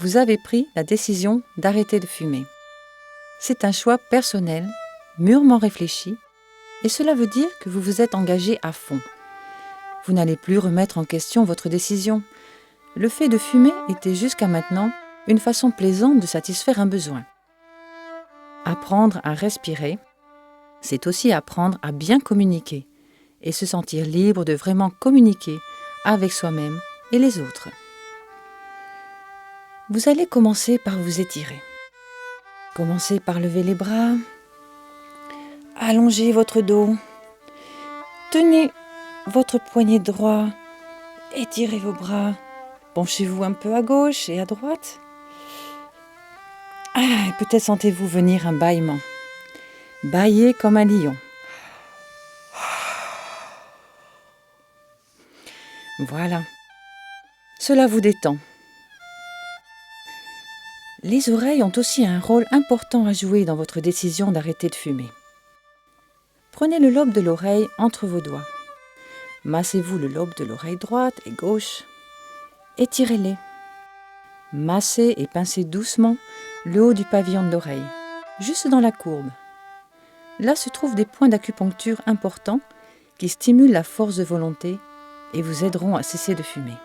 vous avez pris la décision d'arrêter de fumer. C'est un choix personnel, mûrement réfléchi, et cela veut dire que vous vous êtes engagé à fond. Vous n'allez plus remettre en question votre décision. Le fait de fumer était jusqu'à maintenant une façon plaisante de satisfaire un besoin. Apprendre à respirer, c'est aussi apprendre à bien communiquer et se sentir libre de vraiment communiquer avec soi-même et les autres. Vous allez commencer par vous étirer. Commencez par lever les bras, allongez votre dos, tenez votre poignet droit, étirez vos bras, penchez-vous un peu à gauche et à droite. Et peut-être sentez-vous venir un bâillement. Bâillez comme un lion. Voilà. Cela vous détend. Les oreilles ont aussi un rôle important à jouer dans votre décision d'arrêter de fumer. Prenez le lobe de l'oreille entre vos doigts. Massez-vous le lobe de l'oreille droite et gauche. Étirez-les. Massez et pincez doucement le haut du pavillon de l'oreille, juste dans la courbe. Là se trouvent des points d'acupuncture importants qui stimulent la force de volonté et vous aideront à cesser de fumer.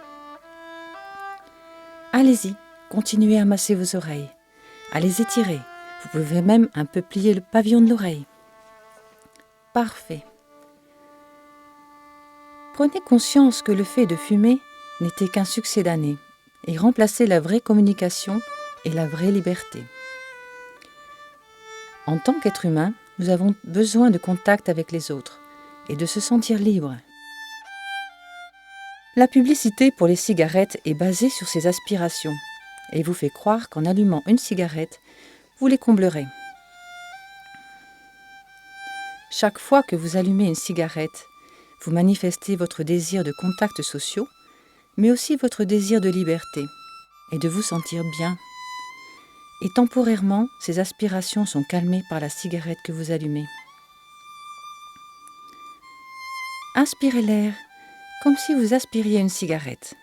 Allez-y, continuez à masser vos oreilles, à les étirer. Vous pouvez même un peu plier le pavillon de l'oreille. Parfait. Prenez conscience que le fait de fumer n'était qu'un succédané et remplaçait la vraie communication et la vraie liberté. En tant qu'être humain, nous avons besoin de contact avec les autres et de se sentir libre. La publicité pour les cigarettes est basée sur ces aspirations et vous fait croire qu'en allumant une cigarette, vous les comblerez. Chaque fois que vous allumez une cigarette, vous manifestez votre désir de contacts sociaux, mais aussi votre désir de liberté et de vous sentir bien. Et temporairement, ces aspirations sont calmées par la cigarette que vous allumez. Inspirez l'air comme si vous aspiriez une cigarette.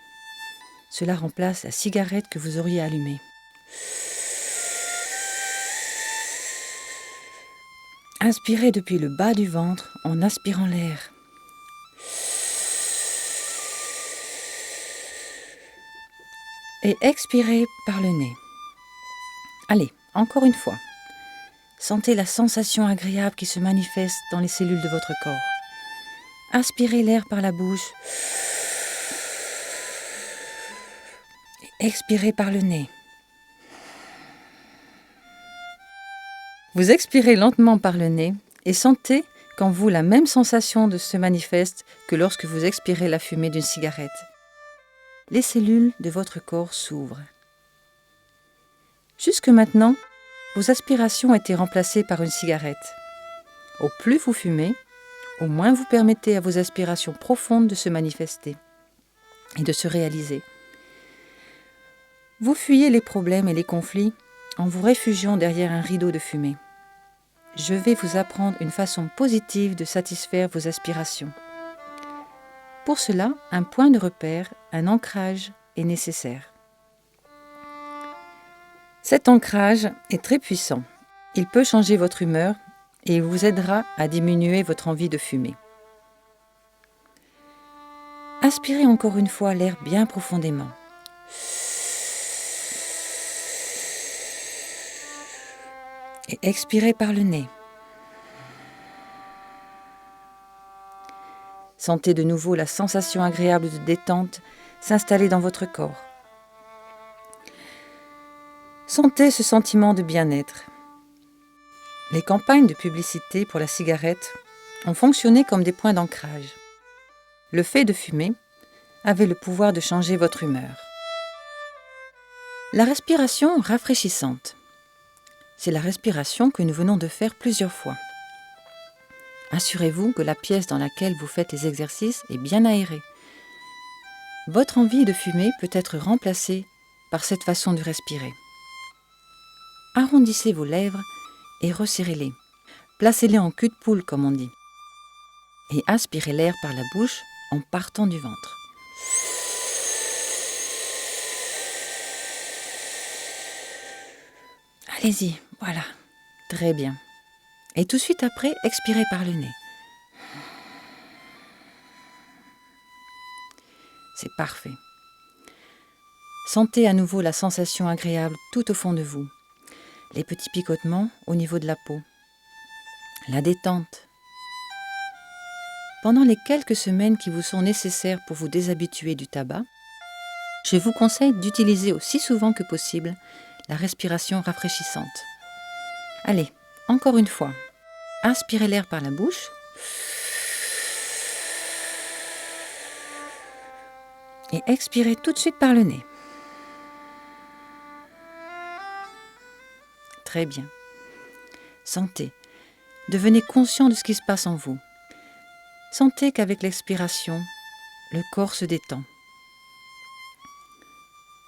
Cela remplace la cigarette que vous auriez allumée. Inspirez depuis le bas du ventre en aspirant l'air. Et expirez par le nez. Allez, encore une fois. Sentez la sensation agréable qui se manifeste dans les cellules de votre corps. Inspirez l'air par la bouche. Et expirez par le nez. Vous expirez lentement par le nez et sentez qu'en vous la même sensation se manifeste que lorsque vous expirez la fumée d'une cigarette. Les cellules de votre corps s'ouvrent. Jusque maintenant, vos aspirations ont été remplacées par une cigarette. Au plus vous fumez, au moins vous permettez à vos aspirations profondes de se manifester et de se réaliser. Vous fuyez les problèmes et les conflits en vous réfugiant derrière un rideau de fumée. Je vais vous apprendre une façon positive de satisfaire vos aspirations. Pour cela, un point de repère, un ancrage est nécessaire. Cet ancrage est très puissant. Il peut changer votre humeur et il vous aidera à diminuer votre envie de fumer. Inspirez encore une fois l'air bien profondément. Et expirez par le nez. Sentez de nouveau la sensation agréable de détente s'installer dans votre corps. Sentez ce sentiment de bien-être. Les campagnes de publicité pour la cigarette ont fonctionné comme des points d'ancrage. Le fait de fumer avait le pouvoir de changer votre humeur. La respiration rafraîchissante. C'est la respiration que nous venons de faire plusieurs fois. Assurez-vous que la pièce dans laquelle vous faites les exercices est bien aérée. Votre envie de fumer peut être remplacée par cette façon de respirer. Arrondissez vos lèvres et resserrez-les. Placez-les en cul de poule, comme on dit. Et aspirez l'air par la bouche en partant du ventre. Allez-y, voilà. Très bien. Et tout de suite après, expirez par le nez. C'est parfait. Sentez à nouveau la sensation agréable tout au fond de vous. Les petits picotements au niveau de la peau. La détente. Pendant les quelques semaines qui vous sont nécessaires pour vous déshabituer du tabac, je vous conseille d'utiliser aussi souvent que possible la respiration rafraîchissante. Allez, encore une fois. Inspirez l'air par la bouche. Et expirez tout de suite par le nez. Très bien. Sentez. Devenez conscient de ce qui se passe en vous. Sentez qu'avec l'expiration, le corps se détend.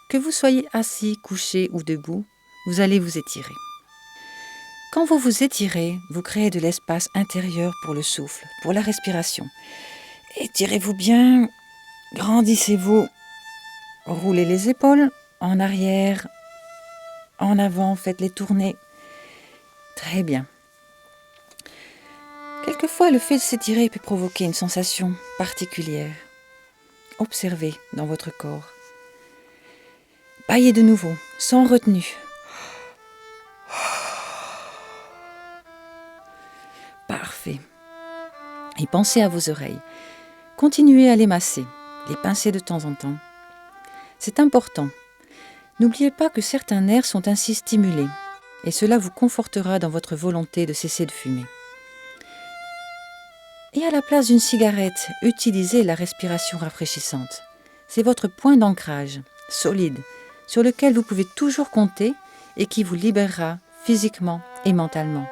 Que vous soyez assis, couché ou debout, vous allez vous étirer. Quand vous vous étirez, vous créez de l'espace intérieur pour le souffle, pour la respiration. Étirez-vous bien, grandissez-vous, roulez les épaules en arrière, en avant, faites-les tourner. Très bien. Quelquefois, le fait de s'étirer peut provoquer une sensation particulière. Observez dans votre corps. Baillez de nouveau, sans retenue. Parfait. Et pensez à vos oreilles. Continuez à les masser, les pincer de temps en temps. C'est important. N'oubliez pas que certains nerfs sont ainsi stimulés et cela vous confortera dans votre volonté de cesser de fumer. Et à la place d'une cigarette, utilisez la respiration rafraîchissante. C'est votre point d'ancrage, solide, sur lequel vous pouvez toujours compter et qui vous libérera physiquement et mentalement.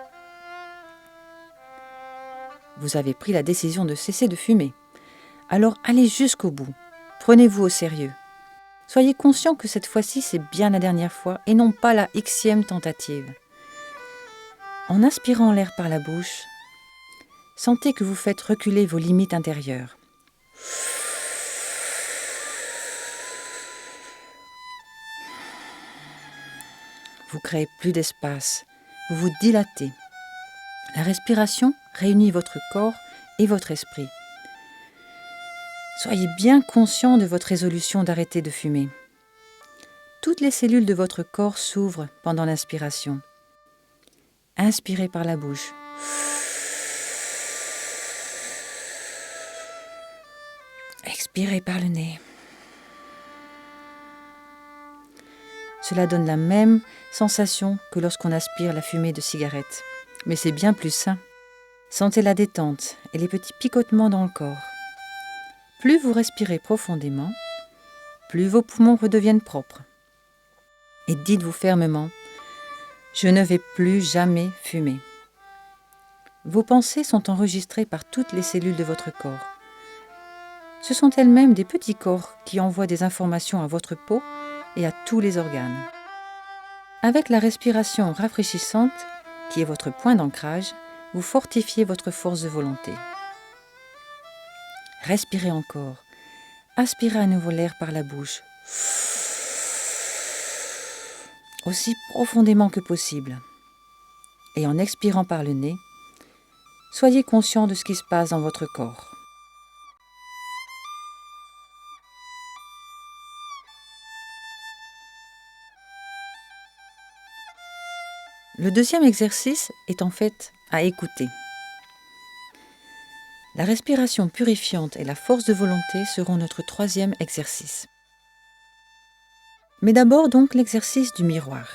Vous avez pris la décision de cesser de fumer. Alors allez jusqu'au bout. Prenez-vous au sérieux. Soyez conscient que cette fois-ci, c'est bien la dernière fois et non pas la xème tentative. En aspirant l'air par la bouche, sentez que vous faites reculer vos limites intérieures. Vous créez plus d'espace, vous vous dilatez. La respiration réunit votre corps et votre esprit. Soyez bien conscient de votre résolution d'arrêter de fumer. Toutes les cellules de votre corps s'ouvrent pendant l'inspiration. Inspirez par la bouche. Expirez par le nez. Cela donne la même sensation que lorsqu'on aspire la fumée de cigarette. Mais c'est bien plus sain. Sentez la détente et les petits picotements dans le corps. Plus vous respirez profondément, plus vos poumons redeviennent propres. Et dites-vous fermement, je ne vais plus jamais fumer. Vos pensées sont enregistrées par toutes les cellules de votre corps. Ce sont elles-mêmes des petits corps qui envoient des informations à votre peau et à tous les organes. Avec la respiration rafraîchissante, qui est votre point d'ancrage, vous fortifiez votre force de volonté. Respirez encore. Aspirez à nouveau l'air par la bouche. Aussi profondément que possible. Et en expirant par le nez, soyez conscient de ce qui se passe dans votre corps. Le deuxième exercice est en fait à écouter. La respiration purifiante et la force de volonté seront notre troisième exercice. Mais d'abord donc l'exercice du miroir.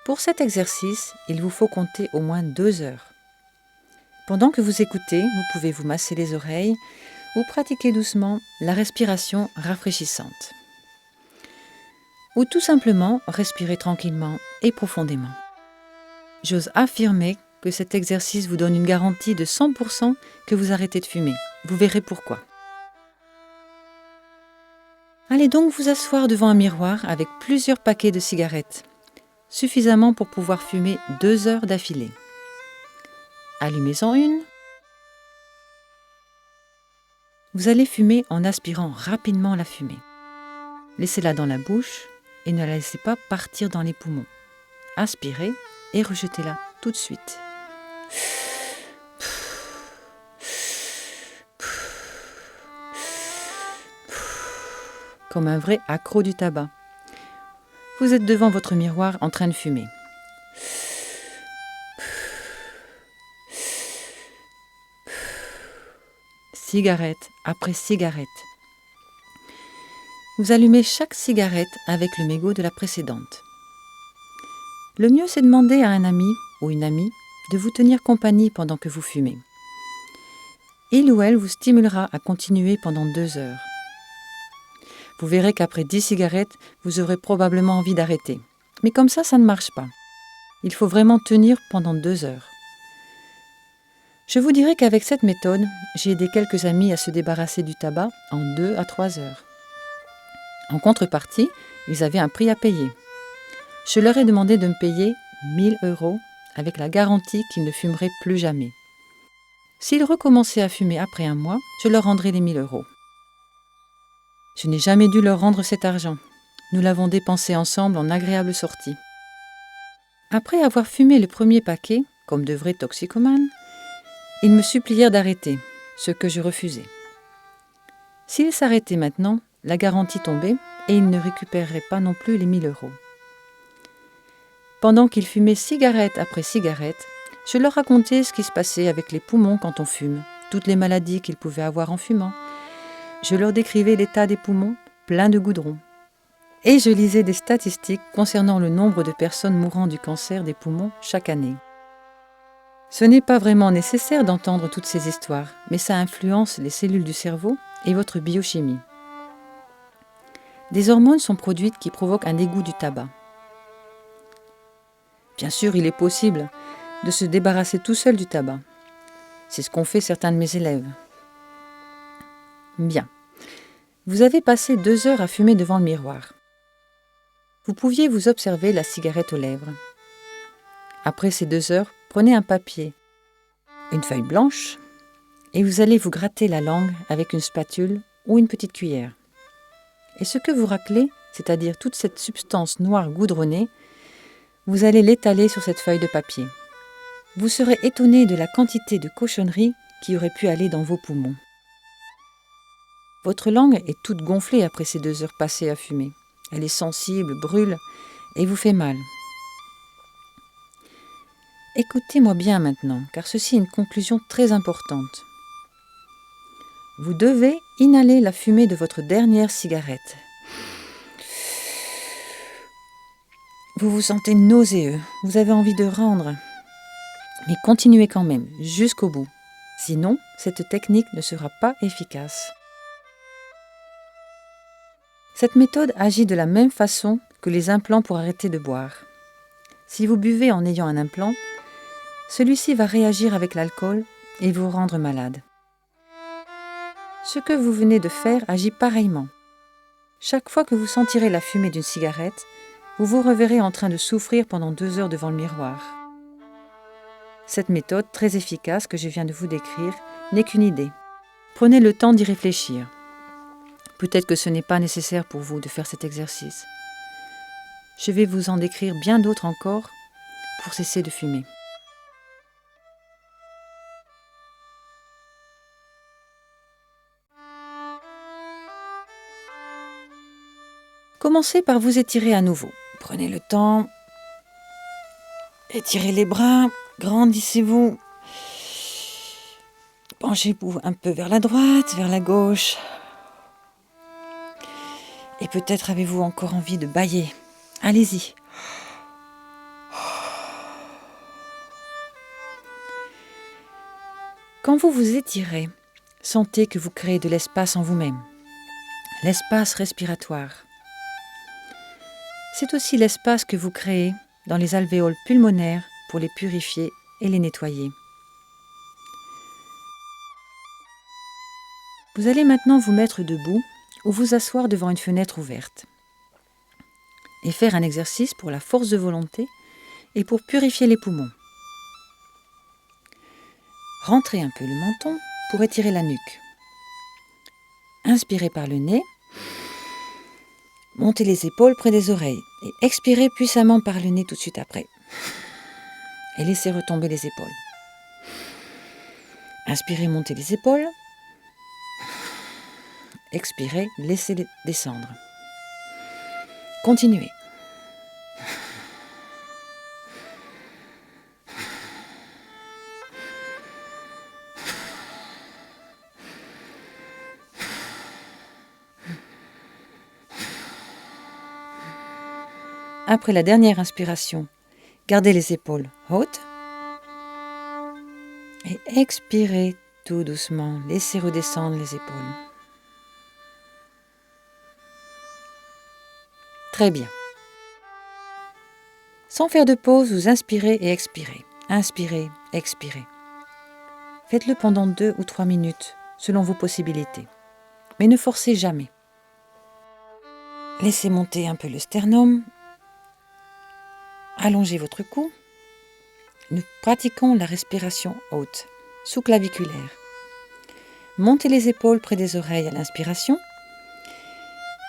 Pour cet exercice, il vous faut compter au moins 2 heures. Pendant que vous écoutez, vous pouvez vous masser les oreilles ou pratiquer doucement la respiration rafraîchissante. Ou tout simplement respirer tranquillement et profondément. J'ose affirmer que cet exercice vous donne une garantie de 100% que vous arrêtez de fumer. Vous verrez pourquoi. Allez donc vous asseoir devant un miroir avec plusieurs paquets de cigarettes, suffisamment pour pouvoir fumer 2 heures d'affilée. Allumez-en une. Vous allez fumer en aspirant rapidement la fumée. Laissez-la dans la bouche et ne la laissez pas partir dans les poumons. aspirez et rejetez-la tout de suite. Comme un vrai accro du tabac. Vous êtes devant votre miroir en train de fumer. Cigarette après cigarette. Vous allumez chaque cigarette avec le mégot de la précédente. Le mieux, c'est de demander à un ami ou une amie de vous tenir compagnie pendant que vous fumez. Il ou elle vous stimulera à continuer pendant 2 heures. Vous verrez qu'après 10 cigarettes, vous aurez probablement envie d'arrêter. Mais comme ça ne marche pas. Il faut vraiment tenir pendant 2 heures. Je vous dirai qu'avec cette méthode, j'ai aidé quelques amis à se débarrasser du tabac en 2 à 3 heures. En contrepartie, ils avaient un prix à payer. Je leur ai demandé de me payer 1 000 € avec la garantie qu'ils ne fumeraient plus jamais. S'ils recommençaient à fumer après 1 mois, je leur rendrai les 1 000 €. Je n'ai jamais dû leur rendre cet argent. Nous l'avons dépensé ensemble en agréables sorties. Après avoir fumé le premier paquet, comme de vrais toxicomanes, ils me supplièrent d'arrêter, ce que je refusais. S'ils s'arrêtaient maintenant, la garantie tombait et ils ne récupéreraient pas non plus les 1 000 €. Pendant qu'ils fumaient cigarette après cigarette, je leur racontais ce qui se passait avec les poumons quand on fume, toutes les maladies qu'ils pouvaient avoir en fumant. Je leur décrivais l'état des poumons, pleins de goudron. Et je lisais des statistiques concernant le nombre de personnes mourant du cancer des poumons chaque année. Ce n'est pas vraiment nécessaire d'entendre toutes ces histoires, mais ça influence les cellules du cerveau et votre biochimie. Des hormones sont produites qui provoquent un dégoût du tabac. Bien sûr, il est possible de se débarrasser tout seul du tabac. C'est ce qu'ont fait certains de mes élèves. Bien. Vous avez passé 2 heures à fumer devant le miroir. Vous pouviez vous observer la cigarette aux lèvres. Après ces 2 heures, prenez un papier, une feuille blanche, et vous allez vous gratter la langue avec une spatule ou une petite cuillère. Et ce que vous raclez, c'est-à-dire toute cette substance noire goudronnée, vous allez l'étaler sur cette feuille de papier. Vous serez étonné de la quantité de cochonneries qui aurait pu aller dans vos poumons. Votre langue est toute gonflée après ces 2 heures passées à fumer. Elle est sensible, brûle et vous fait mal. Écoutez-moi bien maintenant, car ceci est une conclusion très importante. Vous devez inhaler la fumée de votre dernière cigarette. Vous vous sentez nauséeux, vous avez envie de rendre, mais continuez quand même, jusqu'au bout. Sinon, cette technique ne sera pas efficace. Cette méthode agit de la même façon que les implants pour arrêter de boire. Si vous buvez en ayant un implant, celui-ci va réagir avec l'alcool et vous rendre malade. Ce que vous venez de faire agit pareillement. Chaque fois que vous sentirez la fumée d'une cigarette, vous vous reverrez en train de souffrir pendant 2 heures devant le miroir. Cette méthode très efficace que je viens de vous décrire n'est qu'une idée. Prenez le temps d'y réfléchir. Peut-être que ce n'est pas nécessaire pour vous de faire cet exercice. Je vais vous en décrire bien d'autres encore pour cesser de fumer. Commencez par vous étirer à nouveau. Prenez le temps. Étirez les bras, grandissez-vous. Penchez-vous un peu vers la droite, vers la gauche. Et peut-être avez-vous encore envie de bâiller. Allez-y. Quand vous vous étirez, sentez que vous créez de l'espace en vous-même. L'espace respiratoire. C'est aussi l'espace que vous créez dans les alvéoles pulmonaires pour les purifier et les nettoyer. Vous allez maintenant vous mettre debout ou vous asseoir devant une fenêtre ouverte et faire un exercice pour la force de volonté et pour purifier les poumons. Rentrez un peu le menton pour étirer la nuque. Inspirez par le nez. Montez les épaules près des oreilles et expirez puissamment par le nez tout de suite après. Et laissez retomber les épaules. Inspirez, montez les épaules. Expirez, laissez-les descendre. Continuez. Après la dernière inspiration, gardez les épaules hautes et expirez tout doucement. Laissez redescendre les épaules. Très bien. Sans faire de pause, vous inspirez et expirez. Inspirez, expirez. Faites-le pendant 2 ou 3 minutes, selon vos possibilités. Mais ne forcez jamais. Laissez monter un peu le sternum. Allongez votre cou. Nous pratiquons la respiration haute, sous-claviculaire. Montez les épaules près des oreilles à l'inspiration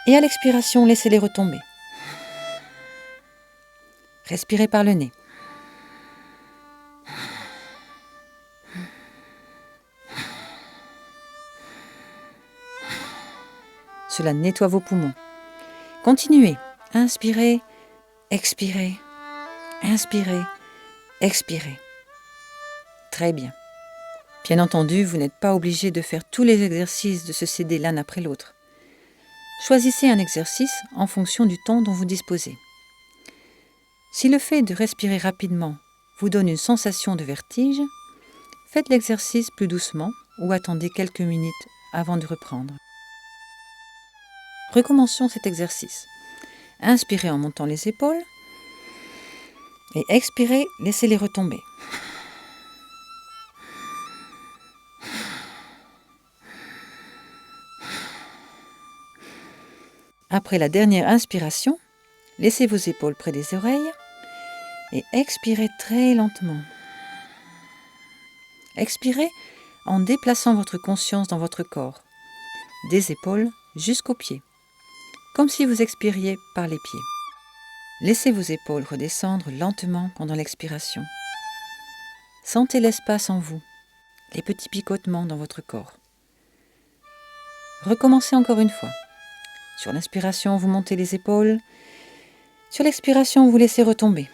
et à l'expiration, laissez-les retomber. Respirez par le nez. Cela nettoie vos poumons. Continuez. Inspirez, expirez, inspirez, expirez. Très bien. Bien entendu, vous n'êtes pas obligé de faire tous les exercices de ce CD l'un après l'autre. Choisissez un exercice en fonction du temps dont vous disposez. Si le fait de respirer rapidement vous donne une sensation de vertige, faites l'exercice plus doucement ou attendez quelques minutes avant de reprendre. Recommençons cet exercice. Inspirez en montant les épaules et expirez, laissez-les retomber. Après la dernière inspiration, laissez vos épaules près des oreilles et expirez très lentement. Expirez en déplaçant votre conscience dans votre corps, des épaules jusqu'aux pieds, comme si vous expiriez par les pieds. Laissez vos épaules redescendre lentement pendant l'expiration. Sentez l'espace en vous, les petits picotements dans votre corps. Recommencez encore une fois. Sur l'inspiration, vous montez les épaules. Sur l'expiration, vous laissez retomber.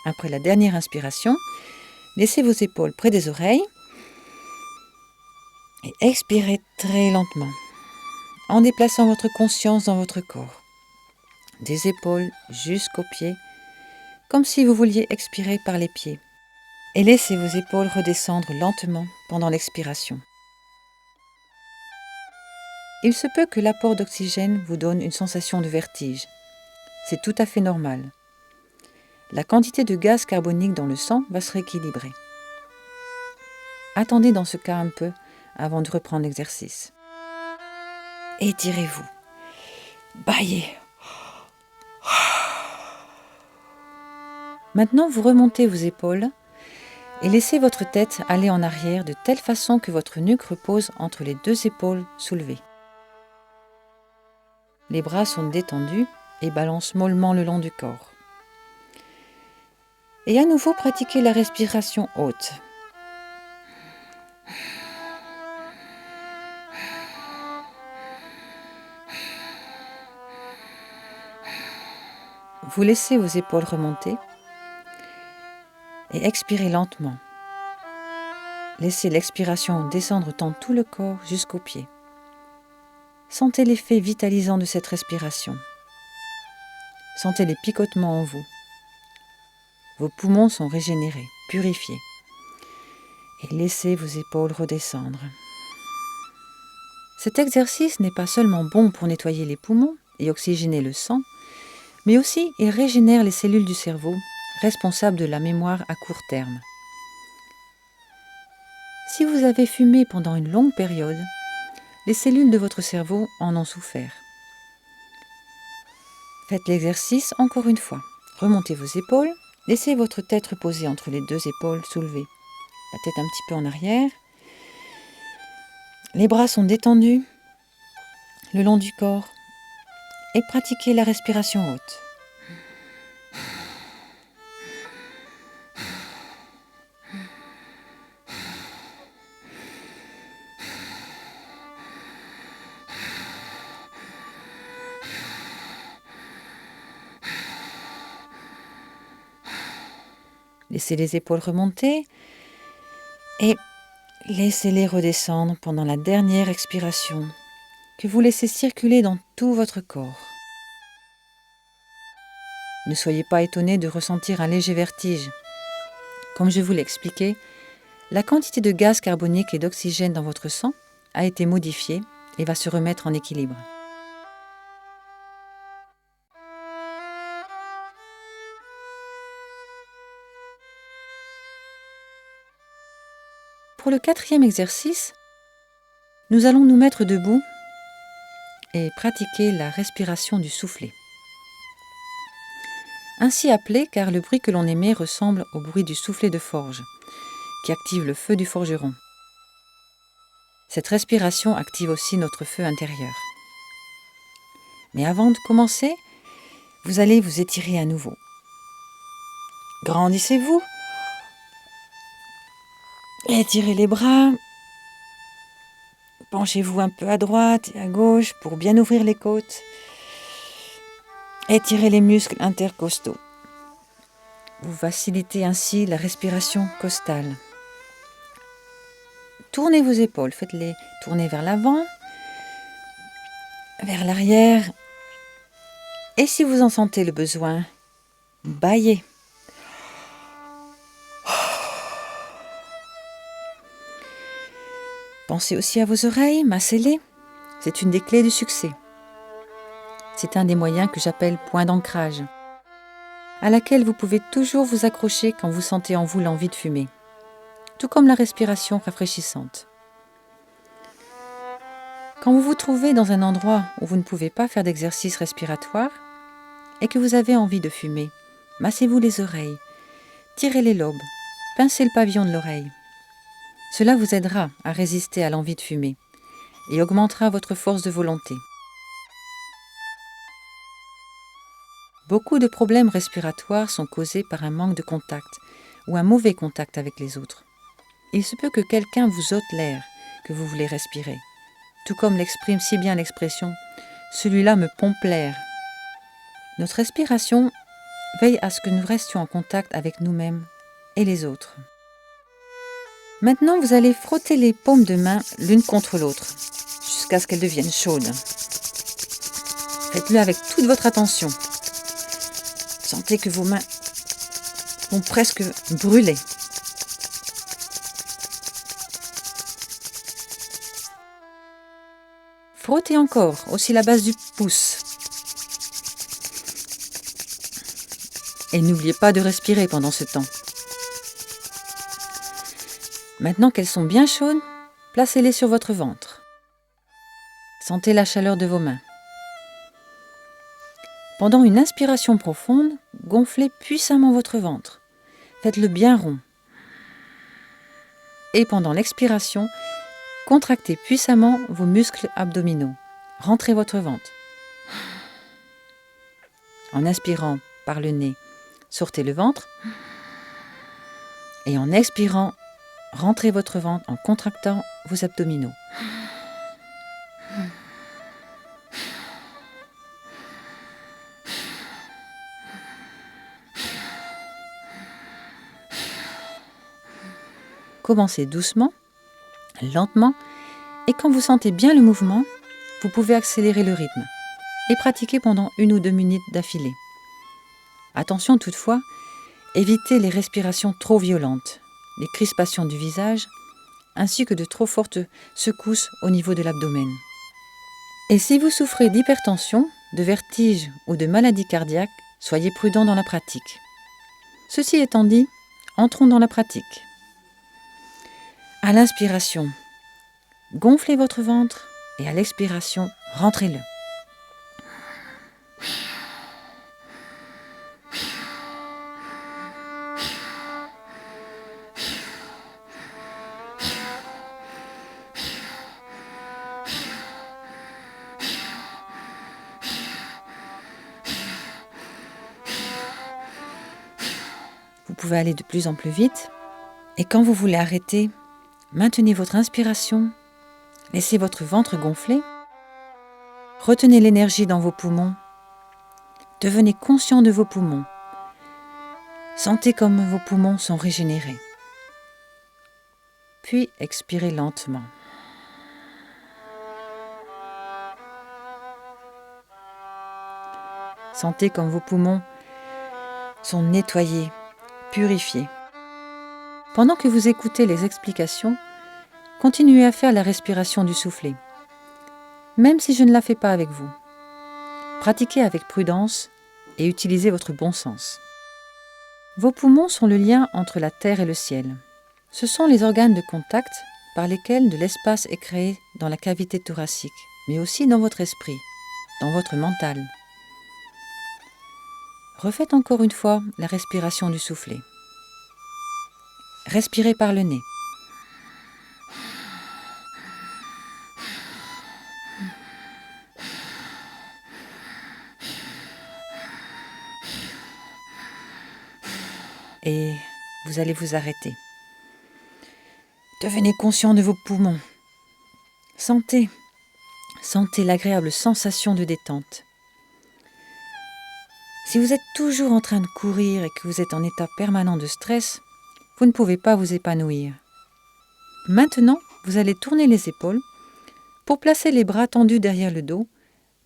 Après la dernière inspiration, laissez vos épaules près des oreilles et expirez très lentement, en déplaçant votre conscience dans votre corps, des épaules jusqu'aux pieds, comme si vous vouliez expirer par les pieds. Et laissez vos épaules redescendre lentement pendant l'expiration. Il se peut que l'apport d'oxygène vous donne une sensation de vertige. C'est tout à fait normal. La quantité de gaz carbonique dans le sang va se rééquilibrer. Attendez dans ce cas un peu avant de reprendre l'exercice. Étirez-vous. Bâillez. Maintenant, vous remontez vos épaules et laissez votre tête aller en arrière de telle façon que votre nuque repose entre les 2 épaules soulevées. Les bras sont détendus et balancent mollement le long du corps. Et à nouveau, pratiquez la respiration haute. Vous laissez vos épaules remonter et expirez lentement. Laissez l'expiration descendre dans tout le corps jusqu'aux pieds. Sentez l'effet vitalisant de cette respiration. Sentez les picotements en vous. Vos poumons sont régénérés, purifiés. Et laissez vos épaules redescendre. Cet exercice n'est pas seulement bon pour nettoyer les poumons et oxygéner le sang, mais aussi il régénère les cellules du cerveau responsables de la mémoire à court terme. Si vous avez fumé pendant une longue période, les cellules de votre cerveau en ont souffert. Faites l'exercice encore une fois. Remontez vos épaules Laissez votre tête reposer entre les deux épaules soulevées. La tête un petit peu en arrière. Les bras sont détendus le long du corps. Et pratiquez la respiration haute. Laissez les épaules remonter et laissez-les redescendre pendant la dernière expiration que vous laissez circuler dans tout votre corps. Ne soyez pas étonné de ressentir un léger vertige. Comme je vous l'ai expliqué, la quantité de gaz carbonique et d'oxygène dans votre sang a été modifiée et va se remettre en équilibre. Pour le 4e exercice, nous allons nous mettre debout et pratiquer la respiration du soufflet. Ainsi appelé car le bruit que l'on émet ressemble au bruit du soufflet de forge, qui active le feu du forgeron. Cette respiration active aussi notre feu intérieur. Mais avant de commencer, vous allez vous étirer à nouveau. Grandissez-vous. Étirez les bras. Penchez-vous un peu à droite et à gauche pour bien ouvrir les côtes. Étirez les muscles intercostaux. Vous facilitez ainsi la respiration costale. Tournez vos épaules, faites-les tourner vers l'avant, vers l'arrière. Et si vous en sentez le besoin, bâillez. Pensez aussi à vos oreilles, massez-les. C'est une des clés du succès. C'est un des moyens que j'appelle point d'ancrage, à laquelle vous pouvez toujours vous accrocher quand vous sentez en vous l'envie de fumer, tout comme la respiration rafraîchissante. Quand vous vous trouvez dans un endroit où vous ne pouvez pas faire d'exercice respiratoire et que vous avez envie de fumer, massez-vous les oreilles, tirez les lobes, pincez le pavillon de l'oreille. Cela vous aidera à résister à l'envie de fumer et augmentera votre force de volonté. Beaucoup de problèmes respiratoires sont causés par un manque de contact ou un mauvais contact avec les autres. Il se peut que quelqu'un vous ôte l'air que vous voulez respirer, tout comme l'exprime si bien l'expression « celui-là me pompe l'air ». Notre respiration veille à ce que nous restions en contact avec nous-mêmes et les autres. Maintenant, vous allez frotter les paumes de main l'une contre l'autre, jusqu'à ce qu'elles deviennent chaudes. Faites-le avec toute votre attention. Sentez que vos mains vont presque brûler. Frottez encore, aussi la base du pouce. Et n'oubliez pas de respirer pendant ce temps. Maintenant qu'elles sont bien chaudes, placez-les sur votre ventre. Sentez la chaleur de vos mains. Pendant une inspiration profonde, gonflez puissamment votre ventre. Faites-le bien rond. Et pendant l'expiration, contractez puissamment vos muscles abdominaux. Rentrez votre ventre. En inspirant par le nez, sortez le ventre. Et en expirant, rentrez votre ventre en contractant vos abdominaux. Commencez doucement, lentement, et quand vous sentez bien le mouvement, vous pouvez accélérer le rythme et pratiquer pendant 1 ou 2 minutes d'affilée. Attention toutefois, évitez les respirations trop violentes, les crispations du visage, ainsi que de trop fortes secousses au niveau de l'abdomen. Et si vous souffrez d'hypertension, de vertige ou de maladie cardiaque, soyez prudent dans la pratique. Ceci étant dit, entrons dans la pratique. À l'inspiration, gonflez votre ventre et à l'expiration, rentrez-le. pouvez aller de plus en plus vite. Et quand vous voulez arrêter, maintenez votre inspiration, laissez votre ventre gonfler, retenez l'énergie dans vos poumons, devenez conscient de vos poumons. Sentez comme vos poumons sont régénérés. Puis expirez lentement. Sentez comme vos poumons sont nettoyés, purifiés. Pendant que vous écoutez les explications, continuez à faire la respiration du soufflet, même si je ne la fais pas avec vous. Pratiquez avec prudence et utilisez votre bon sens. Vos poumons sont le lien entre la terre et le ciel. Ce sont les organes de contact par lesquels de l'espace est créé dans la cavité thoracique, mais aussi dans votre esprit, dans votre mental. Refaites encore une fois la respiration du soufflet. Respirez par le nez. Et vous allez vous arrêter. Devenez conscient de vos poumons. Sentez l'agréable sensation de détente. Si vous êtes toujours en train de courir et que vous êtes en état permanent de stress, vous ne pouvez pas vous épanouir. Maintenant, vous allez tourner les épaules pour placer les bras tendus derrière le dos,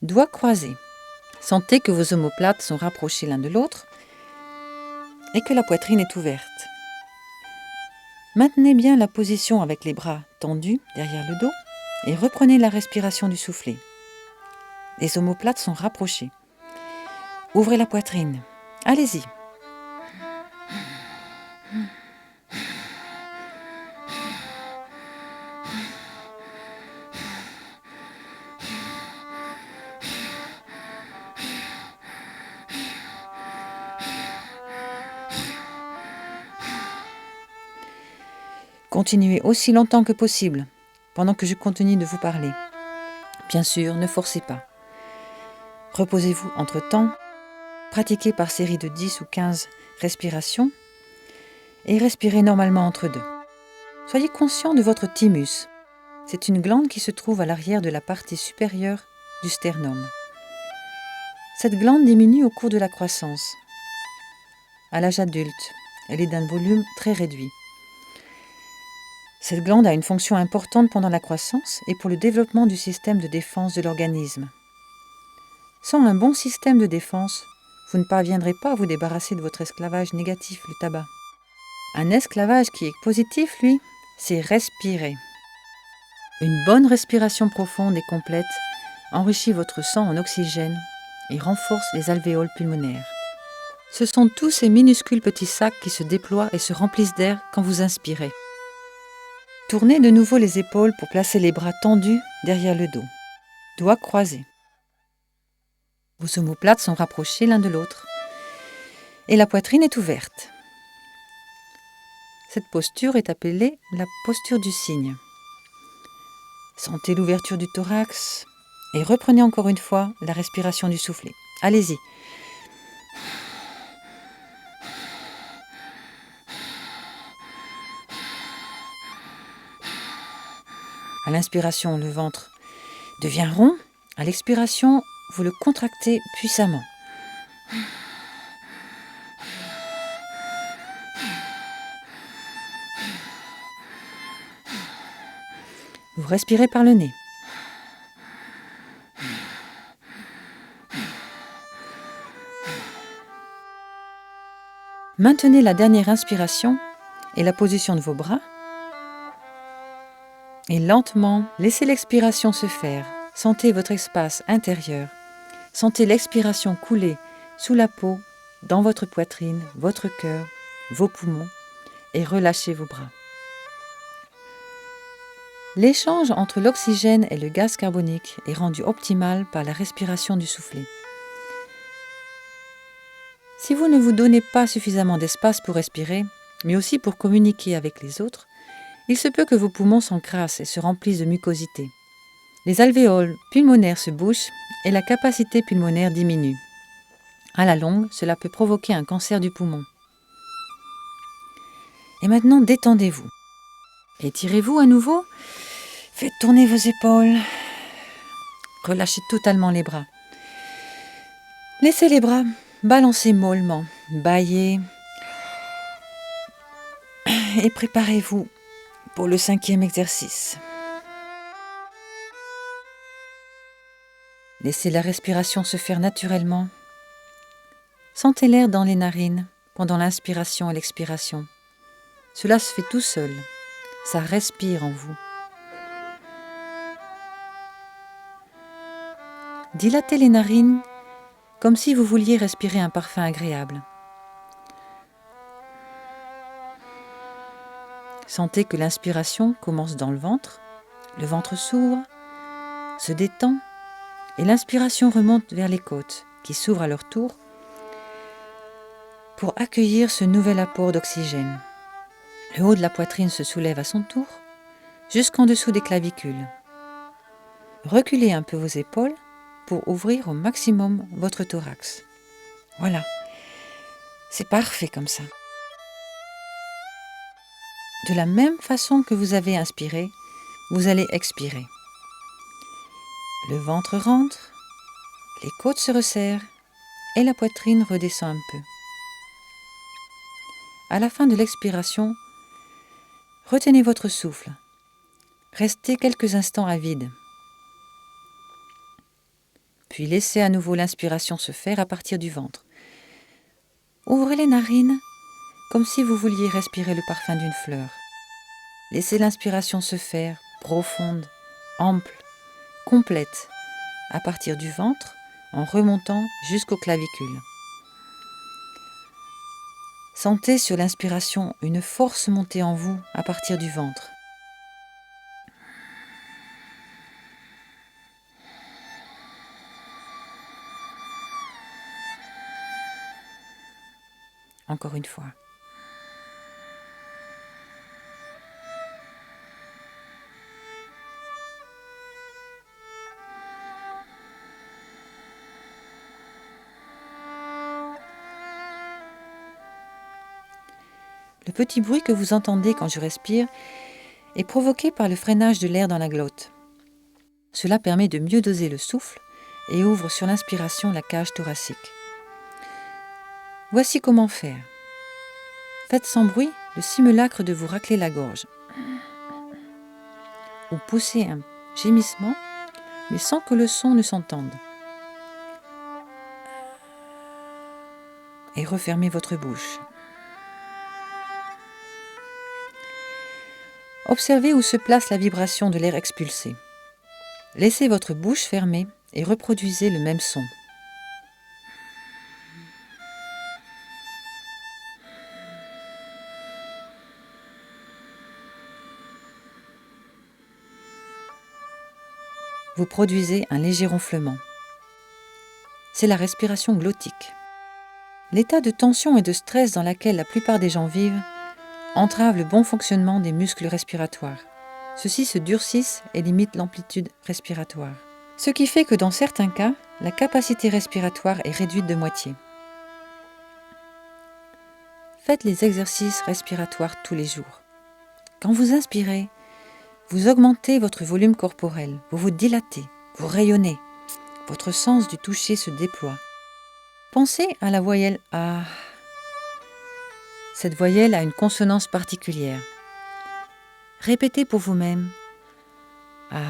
doigts croisés. Sentez que vos omoplates sont rapprochés l'un de l'autre et que la poitrine est ouverte. Maintenez bien la position avec les bras tendus derrière le dos et reprenez la respiration du soufflet. Les omoplates sont rapprochés. Ouvrez la poitrine. Allez-y. Continuez aussi longtemps que possible, pendant que je continue de vous parler. Bien sûr, ne forcez pas. Reposez-vous entre-temps, pratiquez par série de 10 ou 15 respirations et respirez normalement entre deux. Soyez conscient de votre thymus. C'est une glande qui se trouve à l'arrière de la partie supérieure du sternum. Cette glande diminue au cours de la croissance. À l'âge adulte, elle est d'un volume très réduit. Cette glande a une fonction importante pendant la croissance et pour le développement du système de défense de l'organisme. Sans un bon système de défense, vous ne parviendrez pas à vous débarrasser de votre esclavage négatif, le tabac. Un esclavage qui est positif, lui, c'est respirer. Une bonne respiration profonde et complète enrichit votre sang en oxygène et renforce les alvéoles pulmonaires. Ce sont tous ces minuscules petits sacs qui se déploient et se remplissent d'air quand vous inspirez. Tournez de nouveau les épaules pour placer les bras tendus derrière le dos, doigts croisés. Vos omoplates sont rapprochés l'un de l'autre et la poitrine est ouverte. Cette posture est appelée la posture du cygne. Sentez l'ouverture du thorax et reprenez encore une fois la respiration du soufflet. Allez-y. À l'inspiration, le ventre devient rond. À l'expiration, vous le contractez puissamment. Vous respirez par le nez. Maintenez la dernière inspiration et la position de vos bras. Et lentement, laissez l'expiration se faire. Sentez votre espace intérieur. Sentez l'expiration couler sous la peau, dans votre poitrine, votre cœur, vos poumons et relâchez vos bras. L'échange entre l'oxygène et le gaz carbonique est rendu optimal par la respiration du soufflet. Si vous ne vous donnez pas suffisamment d'espace pour respirer, mais aussi pour communiquer avec les autres, il se peut que vos poumons s'encrassent et se remplissent de mucosité. Les alvéoles pulmonaires se bouchent et la capacité pulmonaire diminue. À la longue, cela peut provoquer un cancer du poumon. Et maintenant, détendez-vous. Étirez-vous à nouveau. Faites tourner vos épaules. Relâchez totalement les bras. Laissez les bras balancer mollement. Bâillez. Et préparez-vous pour le 5e exercice. Laissez la respiration se faire naturellement. Sentez l'air dans les narines pendant l'inspiration et l'expiration. Cela se fait tout seul. Ça respire en vous. Dilatez les narines comme si vous vouliez respirer un parfum agréable. Sentez que l'inspiration commence dans le ventre s'ouvre, se détend et l'inspiration remonte vers les côtes qui s'ouvrent à leur tour pour accueillir ce nouvel apport d'oxygène. Le haut de la poitrine se soulève à son tour jusqu'en dessous des clavicules. Reculez un peu vos épaules pour ouvrir au maximum votre thorax. Voilà, c'est parfait comme ça. De la même façon que vous avez inspiré, vous allez expirer. Le ventre rentre, les côtes se resserrent et la poitrine redescend un peu. À la fin de l'expiration, retenez votre souffle. Restez quelques instants à vide. Puis laissez à nouveau l'inspiration se faire à partir du ventre. Ouvrez les narines comme si vous vouliez respirer le parfum d'une fleur. Laissez l'inspiration se faire, profonde, ample, complète, à partir du ventre, en remontant jusqu'aux clavicules. Sentez sur l'inspiration une force monter en vous à partir du ventre. Encore une fois. Le petit bruit que vous entendez quand je respire est provoqué par le freinage de l'air dans la glotte. Cela permet de mieux doser le souffle et ouvre sur l'inspiration la cage thoracique. Voici comment faire. Faites sans bruit le simulacre de vous racler la gorge. Ou poussez un gémissement, mais sans que le son ne s'entende. Et refermez votre bouche. Observez où se place la vibration de l'air expulsé. Laissez votre bouche fermée et reproduisez le même son. Vous produisez un léger ronflement. C'est la respiration glottique. L'état de tension et de stress dans lequel la plupart des gens vivent entrave le bon fonctionnement des muscles respiratoires. Ceux-ci se durcissent et limitent l'amplitude respiratoire. Ce qui fait que dans certains cas, la capacité respiratoire est réduite de moitié. Faites les exercices respiratoires tous les jours. Quand vous inspirez, vous augmentez votre volume corporel, vous vous dilatez, vous rayonnez, votre sens du toucher se déploie. Pensez à la voyelle A. Cette voyelle a une consonance particulière. Répétez pour vous-même A.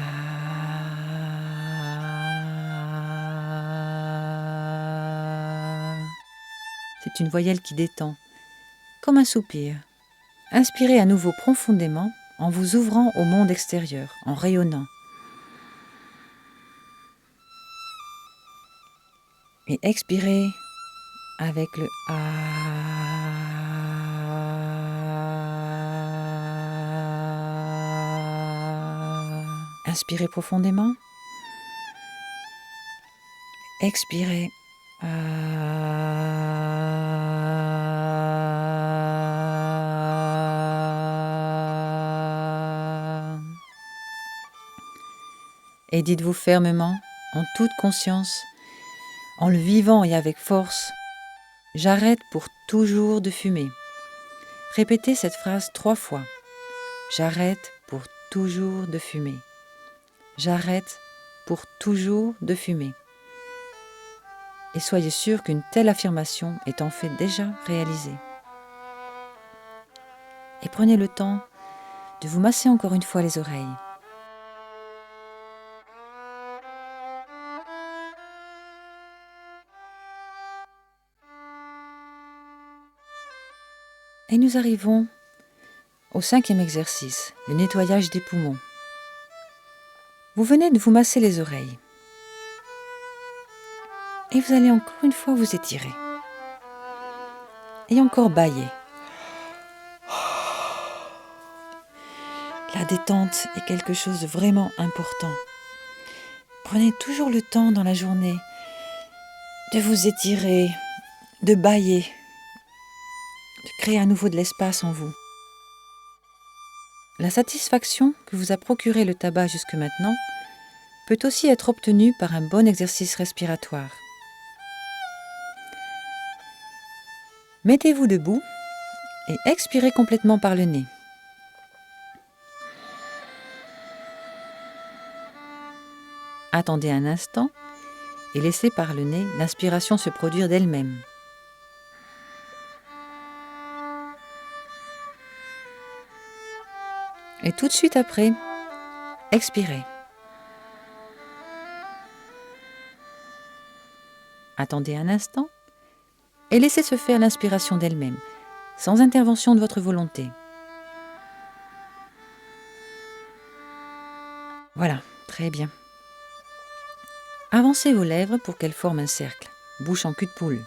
C'est une voyelle qui détend, comme un soupir. Inspirez à nouveau profondément en vous ouvrant au monde extérieur, en rayonnant. Et expirez avec le A. Inspirez profondément. Expirez. Et dites-vous fermement, en toute conscience, en le vivant et avec force, j'arrête pour toujours de fumer. Répétez cette phrase 3 fois. J'arrête pour toujours de fumer. J'arrête pour toujours de fumer. Et soyez sûr qu'une telle affirmation est en fait déjà réalisée. Et prenez le temps de vous masser encore une fois les oreilles. Et nous arrivons au 5e exercice, le nettoyage des poumons. Vous venez de vous masser les oreilles. Et vous allez encore une fois vous étirer. Et encore bâiller. La détente est quelque chose de vraiment important. Prenez toujours le temps dans la journée de vous étirer, de bâiller, de créer à nouveau de l'espace en vous. La satisfaction que vous a procuré le tabac jusque maintenant peut aussi être obtenue par un bon exercice respiratoire. Mettez-vous debout et expirez complètement par le nez. Attendez un instant et laissez par le nez l'inspiration se produire d'elle-même. Et tout de suite après, expirez. Attendez un instant et laissez se faire l'inspiration d'elle-même, sans intervention de votre volonté. Voilà, très bien. Avancez vos lèvres pour qu'elles forment un cercle, bouche en cul de poule.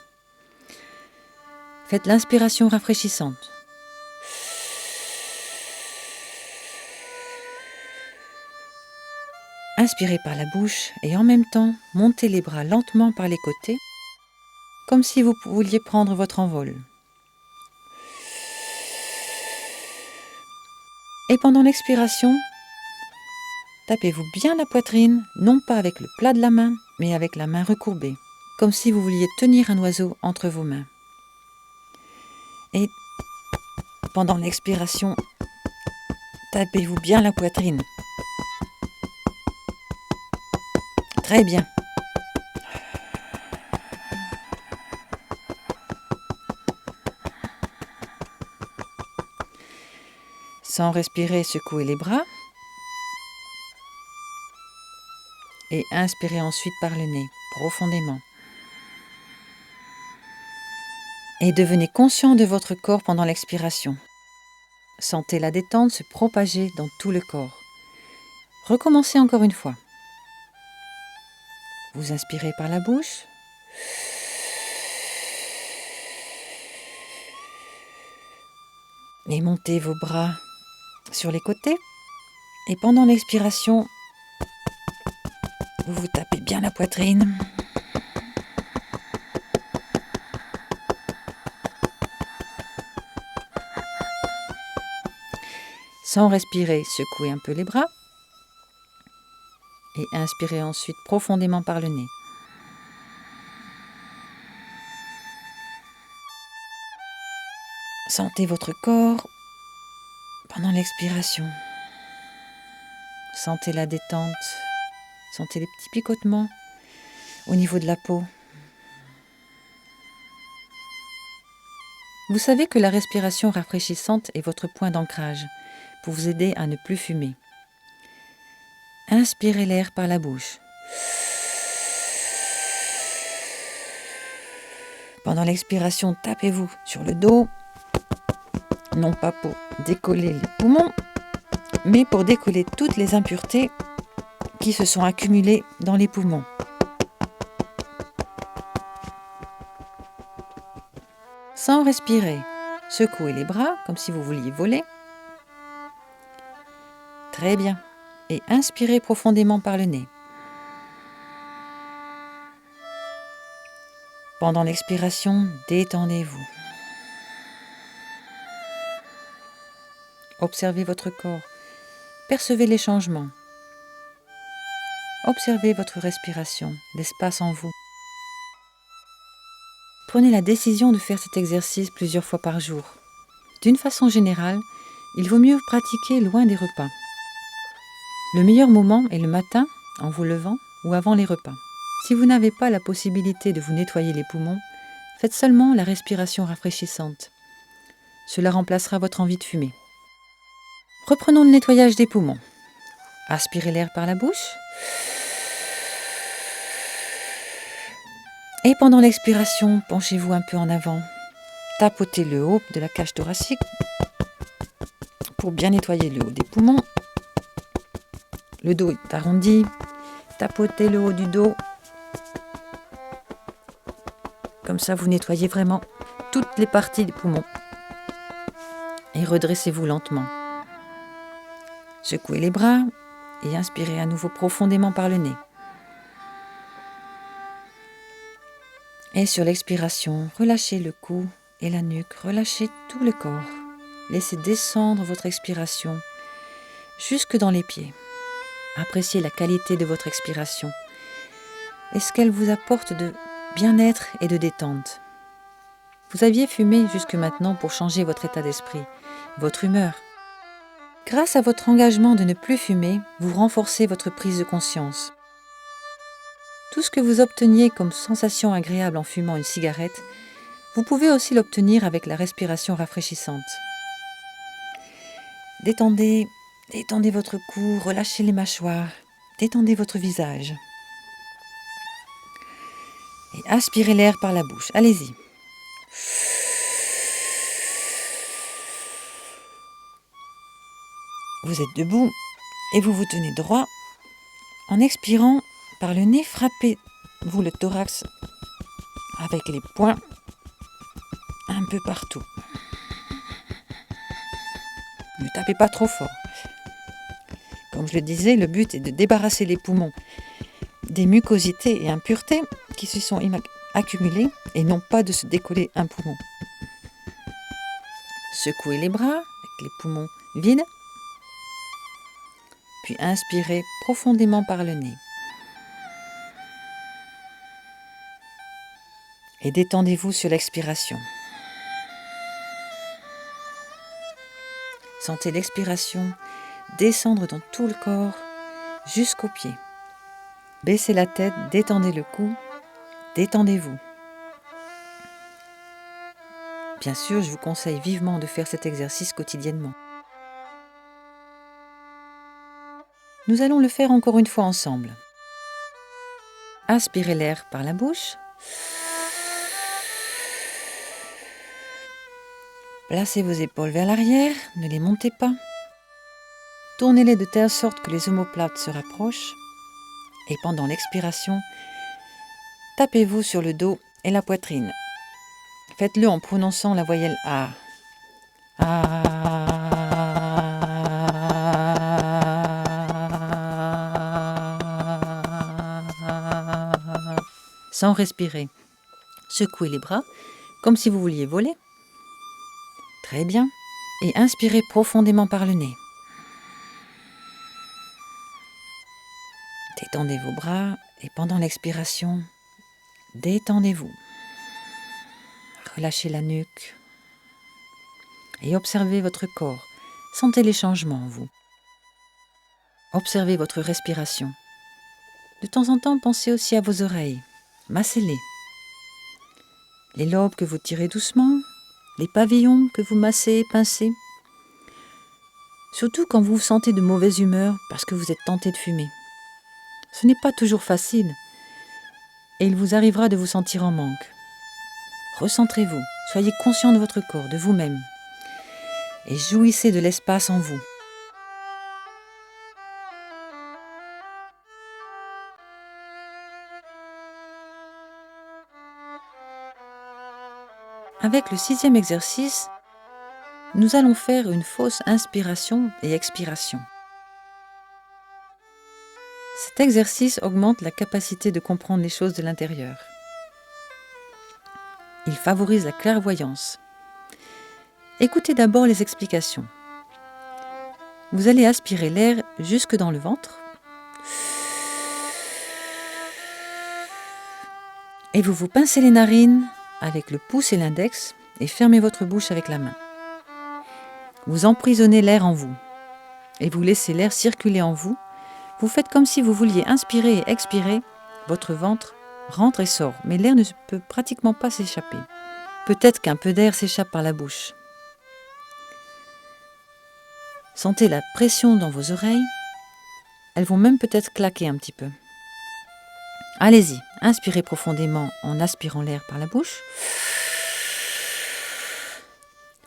Faites l'inspiration rafraîchissante. Inspirez par la bouche et en même temps, montez les bras lentement par les côtés, comme si vous vouliez prendre votre envol. Et pendant l'expiration, tapez-vous bien la poitrine, non pas avec le plat de la main, mais avec la main recourbée, comme si vous vouliez tenir un oiseau entre vos mains. Et pendant l'expiration, tapez-vous bien la poitrine. Très bien. Sans respirer, secouez les bras. Et inspirez ensuite par le nez, profondément. Et devenez conscient de votre corps pendant l'expiration. Sentez la détente se propager dans tout le corps. Recommencez encore une fois. Vous inspirez par la bouche. Et montez vos bras sur les côtés. Et pendant l'expiration, vous vous tapez bien la poitrine. Sans respirer, secouez un peu les bras. Et inspirez ensuite profondément par le nez. Sentez votre corps pendant l'expiration. Sentez la détente. Sentez les petits picotements au niveau de la peau. Vous savez que la respiration rafraîchissante est votre point d'ancrage pour vous aider à ne plus fumer. Inspirez l'air par la bouche. Pendant l'expiration, tapez-vous sur le dos, non pas pour décoller les poumons, mais pour décoller toutes les impuretés qui se sont accumulées dans les poumons. Sans respirer, secouez les bras comme si vous vouliez voler. Très bien. Et inspirez profondément par le nez. Pendant l'expiration, détendez-vous. Observez votre corps. Percevez les changements. Observez votre respiration, l'espace en vous. Prenez la décision de faire cet exercice plusieurs fois par jour. D'une façon générale, il vaut mieux pratiquer loin des repas. Le meilleur moment est le matin, en vous levant ou avant les repas. Si vous n'avez pas la possibilité de vous nettoyer les poumons, faites seulement la respiration rafraîchissante. Cela remplacera votre envie de fumer. Reprenons le nettoyage des poumons. Aspirez l'air par la bouche. Et pendant l'expiration, penchez-vous un peu en avant. Tapotez le haut de la cage thoracique pour bien nettoyer le haut des poumons. Le dos est arrondi. Tapotez le haut du dos. Comme ça, vous nettoyez vraiment toutes les parties des poumons. Et redressez-vous lentement. Secouez les bras et inspirez à nouveau profondément par le nez. Et sur l'expiration, relâchez le cou et la nuque, relâchez tout le corps. Laissez descendre votre expiration jusque dans les pieds. Appréciez la qualité de votre expiration et ce qu'elle vous apporte de bien-être et de détente. Vous aviez fumé jusque maintenant pour changer votre état d'esprit, votre humeur. Grâce à votre engagement de ne plus fumer, vous renforcez votre prise de conscience. Tout ce que vous obteniez comme sensation agréable en fumant une cigarette, vous pouvez aussi l'obtenir avec la respiration rafraîchissante. Détendez votre cou, relâchez les mâchoires, détendez votre visage. Et aspirez l'air par la bouche. Allez-y. Vous êtes debout et vous vous tenez droit. En expirant par le nez, frappez-vous le thorax avec les poings un peu partout. Ne tapez pas trop fort. Comme je le disais, le but est de débarrasser les poumons des mucosités et impuretés qui se sont accumulées et non pas de se décoller un poumon. Secouez les bras avec les poumons vides. Puis inspirez profondément par le nez. Et détendez-vous sur l'expiration. Sentez l'expiration descendre dans tout le corps jusqu'aux pieds. Baissez la tête, détendez le cou, détendez-vous. Bien sûr, je vous conseille vivement de faire cet exercice quotidiennement. Nous allons le faire encore une fois ensemble. Inspirez l'air par la bouche. Placez vos épaules vers l'arrière, ne les montez pas. Tournez-les de telle sorte que les omoplates se rapprochent. Et pendant l'expiration, tapez-vous sur le dos et la poitrine. Faites-le en prononçant la voyelle A. Sans respirer. Secouez les bras comme si vous vouliez voler. Très bien. Et inspirez profondément par le nez. Détendez vos bras et pendant l'expiration, détendez-vous. Relâchez la nuque et observez votre corps. Sentez les changements en vous. Observez votre respiration. De temps en temps, pensez aussi à vos oreilles. Massez-les. Les lobes que vous tirez doucement, les pavillons que vous massez et pincez. Surtout quand vous vous sentez de mauvaise humeur parce que vous êtes tenté de fumer. Ce n'est pas toujours facile et il vous arrivera de vous sentir en manque. Recentrez-vous, soyez conscient de votre corps, de vous-même et jouissez de l'espace en vous. Avec le 6e exercice, nous allons faire une fausse inspiration et expiration. Cet exercice augmente la capacité de comprendre les choses de l'intérieur. Il favorise la clairvoyance. Écoutez d'abord les explications. Vous allez aspirer l'air jusque dans le ventre et vous pincez les narines avec le pouce et l'index et fermez votre bouche avec la main. Vous emprisonnez l'air en vous et vous laissez l'air circuler en vous. Vous faites comme si vous vouliez inspirer et expirer. Votre ventre rentre et sort, mais l'air ne peut pratiquement pas s'échapper. Peut-être qu'un peu d'air s'échappe par la bouche. Sentez la pression dans vos oreilles. Elles vont même peut-être claquer un petit peu. Allez-y, inspirez profondément en aspirant l'air par la bouche.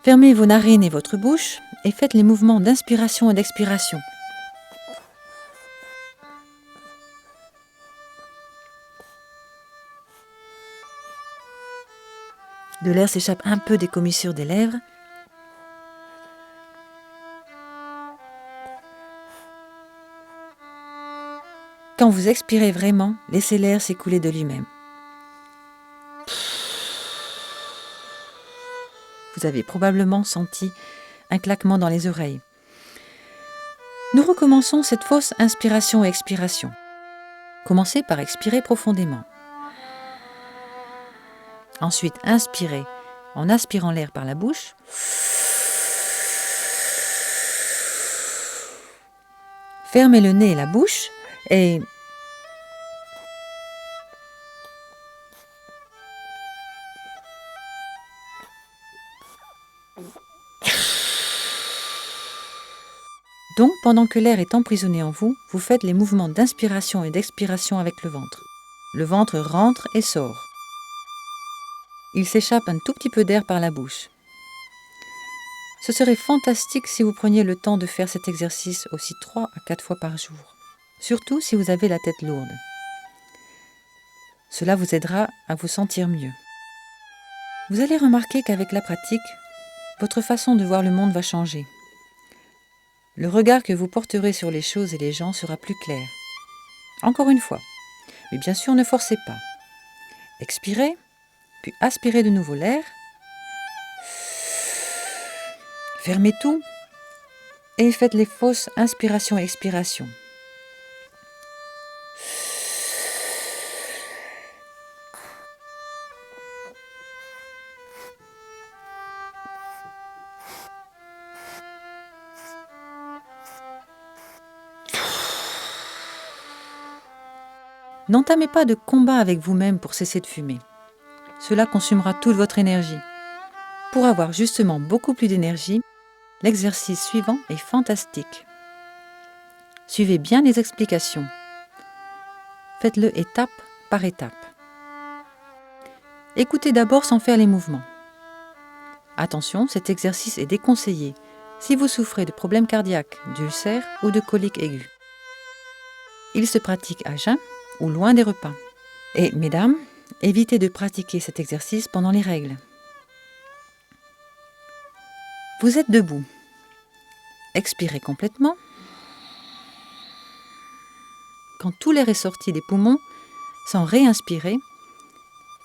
Fermez vos narines et votre bouche et faites les mouvements d'inspiration et d'expiration. De l'air s'échappe un peu des commissures des lèvres. Quand vous expirez vraiment, laissez l'air s'écouler de lui-même. Vous avez probablement senti un claquement dans les oreilles. Nous recommençons cette fausse inspiration et expiration. Commencez par expirer profondément. Ensuite, inspirez en aspirant l'air par la bouche. Fermez le nez et la bouche et donc, pendant que l'air est emprisonné en vous, vous faites les mouvements d'inspiration et d'expiration avec le ventre. Le ventre rentre et sort. Il s'échappe un tout petit peu d'air par la bouche. Ce serait fantastique si vous preniez le temps de faire cet exercice aussi 3 à 4 fois par jour, surtout si vous avez la tête lourde. Cela vous aidera à vous sentir mieux. Vous allez remarquer qu'avec la pratique, votre façon de voir le monde va changer. Le regard que vous porterez sur les choses et les gens sera plus clair. Encore une fois, mais bien sûr ne forcez pas. Expirez, puis aspirez de nouveau l'air. Fermez tout et faites les fausses inspirations et expirations. N'entamez pas de combat avec vous-même pour cesser de fumer. Cela consumera toute votre énergie. Pour avoir justement beaucoup plus d'énergie, l'exercice suivant est fantastique. Suivez bien les explications. Faites-le étape par étape. Écoutez d'abord sans faire les mouvements. Attention, cet exercice est déconseillé si vous souffrez de problèmes cardiaques, d'ulcères ou de coliques aiguës. Il se pratique à jeun ou loin des repas. Et mesdames, évitez de pratiquer cet exercice pendant les règles. Vous êtes debout. Expirez complètement. Quand tout l'air est sorti des poumons, sans réinspirer,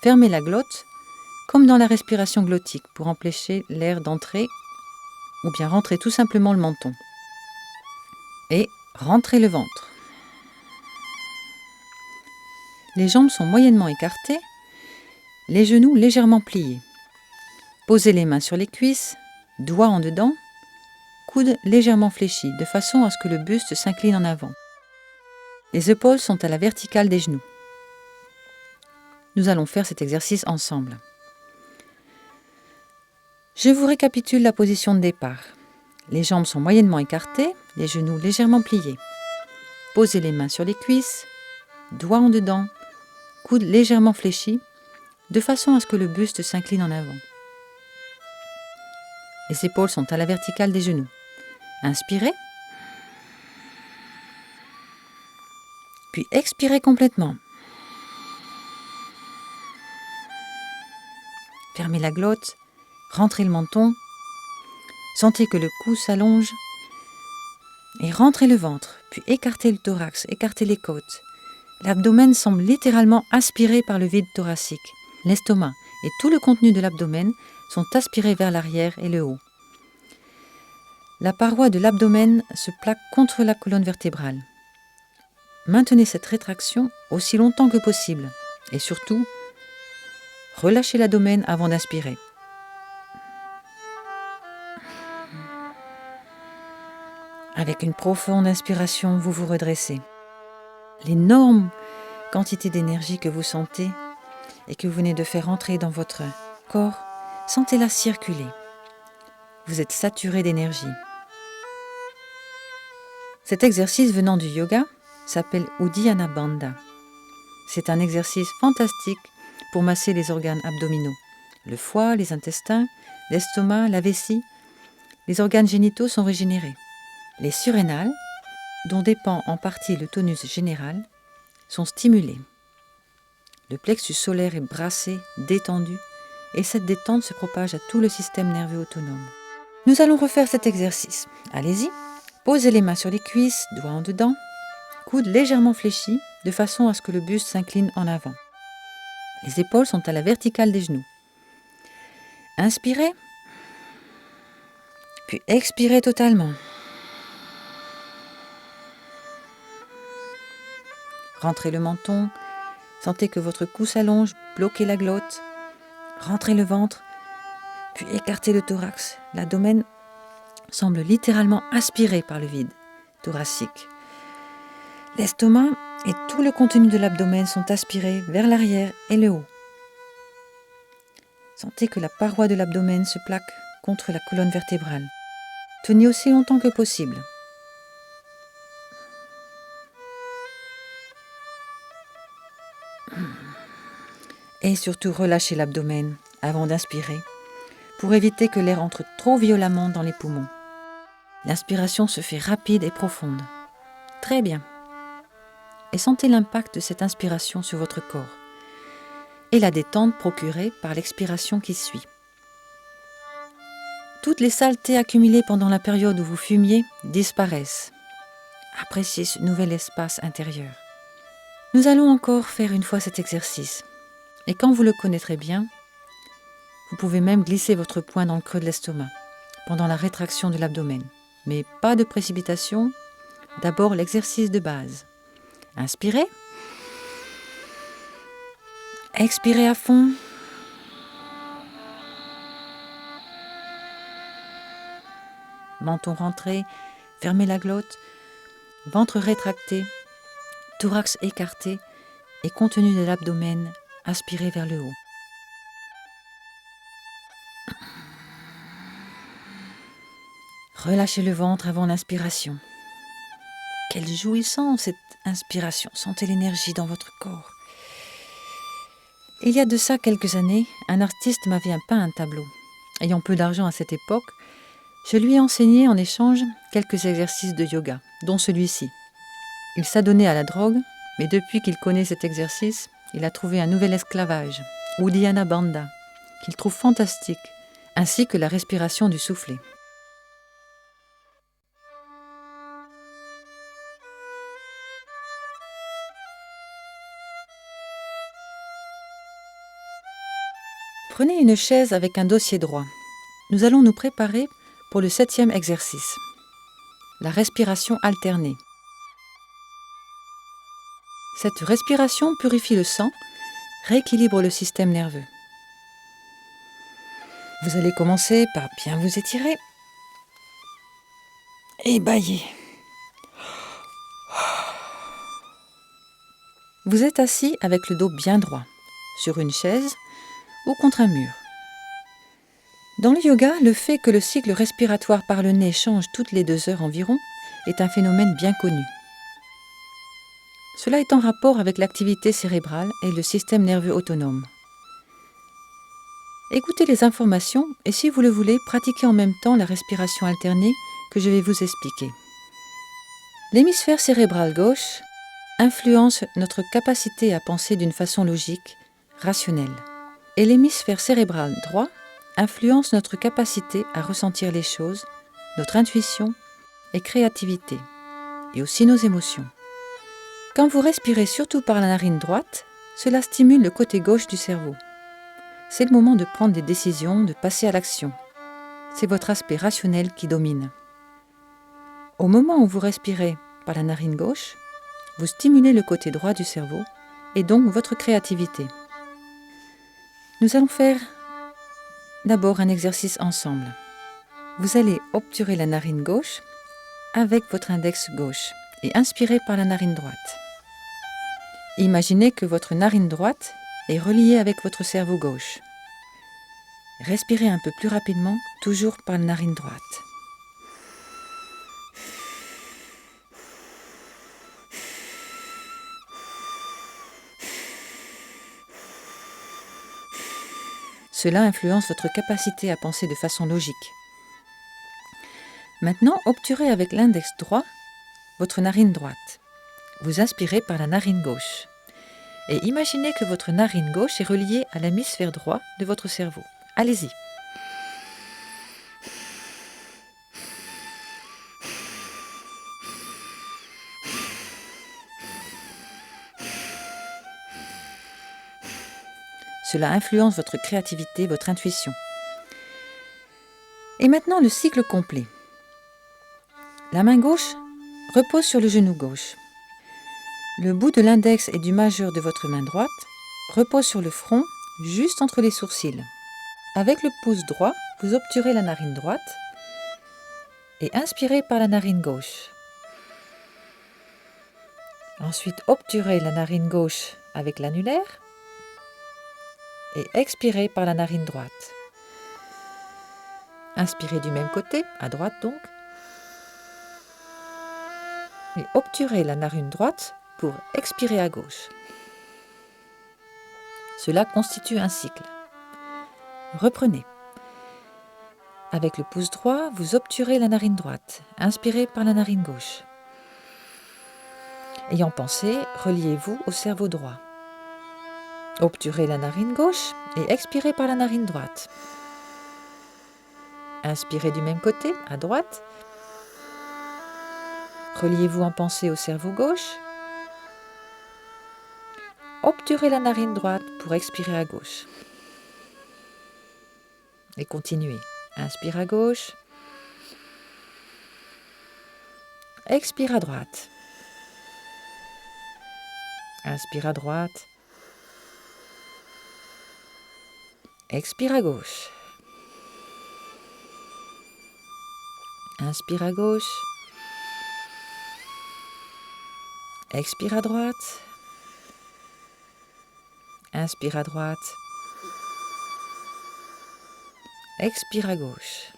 fermez la glotte comme dans la respiration glottique pour empêcher l'air d'entrer ou bien rentrer tout simplement le menton. Et rentrez le ventre. Les jambes sont moyennement écartées, les genoux légèrement pliés. Posez les mains sur les cuisses, doigts en dedans, coudes légèrement fléchis, de façon à ce que le buste s'incline en avant. Les épaules sont à la verticale des genoux. Nous allons faire cet exercice ensemble. Je vous récapitule la position de départ. Les jambes sont moyennement écartées, les genoux légèrement pliés. Posez les mains sur les cuisses, doigts en dedans, coudes légèrement fléchis, de façon à ce que le buste s'incline en avant. Les épaules sont à la verticale des genoux. Inspirez. Puis expirez complètement. Fermez la glotte, rentrez le menton, sentez que le cou s'allonge et rentrez le ventre, puis écartez le thorax, écartez les côtes. L'abdomen semble littéralement aspiré par le vide thoracique. L'estomac et tout le contenu de l'abdomen sont aspirés vers l'arrière et le haut. La paroi de l'abdomen se plaque contre la colonne vertébrale. Maintenez cette rétraction aussi longtemps que possible et surtout, relâchez l'abdomen avant d'inspirer. Avec une profonde inspiration, vous vous redressez. L'énorme quantité d'énergie que vous sentez et que vous venez de faire entrer dans votre corps, sentez-la circuler. Vous êtes saturé d'énergie. Cet exercice venant du yoga s'appelle Uddiyana Bandha. C'est un exercice fantastique pour masser les organes abdominaux. Le foie, les intestins, l'estomac, la vessie. Les organes génitaux sont régénérés. Les surrénales, dont dépend en partie le tonus général, sont stimulés. Le plexus solaire est brassé, détendu, et cette détente se propage à tout le système nerveux autonome. Nous allons refaire cet exercice. Allez-y, posez les mains sur les cuisses, doigts en dedans, coudes légèrement fléchis, de façon à ce que le buste s'incline en avant. Les épaules sont à la verticale des genoux. Inspirez, puis expirez totalement. Rentrez le menton, sentez que votre cou s'allonge, bloquez la glotte, rentrez le ventre, puis écartez le thorax. L'abdomen semble littéralement aspiré par le vide thoracique. L'estomac et tout le contenu de l'abdomen sont aspirés vers l'arrière et le haut. Sentez que la paroi de l'abdomen se plaque contre la colonne vertébrale. Tenez aussi longtemps que possible. Et surtout relâchez l'abdomen avant d'inspirer pour éviter que l'air entre trop violemment dans les poumons. L'inspiration se fait rapide et profonde. Très bien. Et sentez l'impact de cette inspiration sur votre corps et la détente procurée par l'expiration qui suit. Toutes les saletés accumulées pendant la période où vous fumiez disparaissent. Appréciez ce nouvel espace intérieur. Nous allons encore faire une fois cet exercice. Et quand vous le connaîtrez bien, vous pouvez même glisser votre poing dans le creux de l'estomac pendant la rétraction de l'abdomen. Mais pas de précipitation. D'abord l'exercice de base. Inspirez. Expirez à fond. Menton rentré, fermez la glotte, ventre rétracté, thorax écarté et contenu de l'abdomen aspiré vers le haut. Relâchez le ventre avant l'inspiration. Quelle jouissance cette inspiration, sentez l'énergie dans votre corps. Il y a de ça quelques années, un artiste m'avait peint un tableau. Ayant peu d'argent à cette époque, je lui ai enseigné en échange quelques exercices de yoga, dont celui-ci. Il s'adonnait à la drogue, mais depuis qu'il connaît cet exercice, il a trouvé un nouvel esclavage, Uddiyana Bandha, qu'il trouve fantastique, ainsi que la respiration du soufflet. Prenez une chaise avec un dossier droit. Nous allons nous préparer pour le 7e exercice, la respiration alternée. Cette respiration purifie le sang, rééquilibre le système nerveux. Vous allez commencer par bien vous étirer et bâiller. Vous êtes assis avec le dos bien droit, sur une chaise ou contre un mur. Dans le yoga, le fait que le cycle respiratoire par le nez change toutes les 2 heures environ est un phénomène bien connu. Cela est en rapport avec l'activité cérébrale et le système nerveux autonome. Écoutez les informations et si vous le voulez, pratiquez en même temps la respiration alternée que je vais vous expliquer. L'hémisphère cérébral gauche influence notre capacité à penser d'une façon logique, rationnelle. Et l'hémisphère cérébral droit influence notre capacité à ressentir les choses, notre intuition et créativité, et aussi nos émotions. Quand vous respirez surtout par la narine droite, cela stimule le côté gauche du cerveau. C'est le moment de prendre des décisions, de passer à l'action. C'est votre aspect rationnel qui domine. Au moment où vous respirez par la narine gauche, vous stimulez le côté droit du cerveau et donc votre créativité. Nous allons faire d'abord un exercice ensemble. Vous allez obturer la narine gauche avec votre index gauche et inspirez par la narine droite. Imaginez que votre narine droite est reliée avec votre cerveau gauche. Respirez un peu plus rapidement, toujours par la narine droite. Cela influence votre capacité à penser de façon logique. Maintenant, obturez avec l'index droit votre narine droite. Vous inspirez par la narine gauche. Et imaginez que votre narine gauche est reliée à l'hémisphère droit de votre cerveau. Allez-y. Cela influence votre créativité, votre intuition. Et maintenant, le cycle complet. La main gauche repose sur le genou gauche. Le bout de l'index et du majeur de votre main droite repose sur le front, juste entre les sourcils. Avec le pouce droit, vous obturez la narine droite et inspirez par la narine gauche. Ensuite, obturez la narine gauche avec l'annulaire et expirez par la narine droite. Inspirez du même côté, à droite donc, et obturez la narine droite pour expirer à gauche. Cela constitue un cycle. Reprenez. Avec le pouce droit, vous obturez la narine droite. Inspirez par la narine gauche. Ayant pensé, reliez-vous au cerveau droit. Obturez la narine gauche et expirez par la narine droite. Inspirez du même côté, à droite. Reliez-vous en pensée au cerveau gauche. Obturez la narine droite pour expirer à gauche. Et continuez. Inspire à gauche. Expire à droite. Inspire à droite. Expire à gauche. Inspire à gauche. Expire à droite. Inspire à droite. Expire à gauche.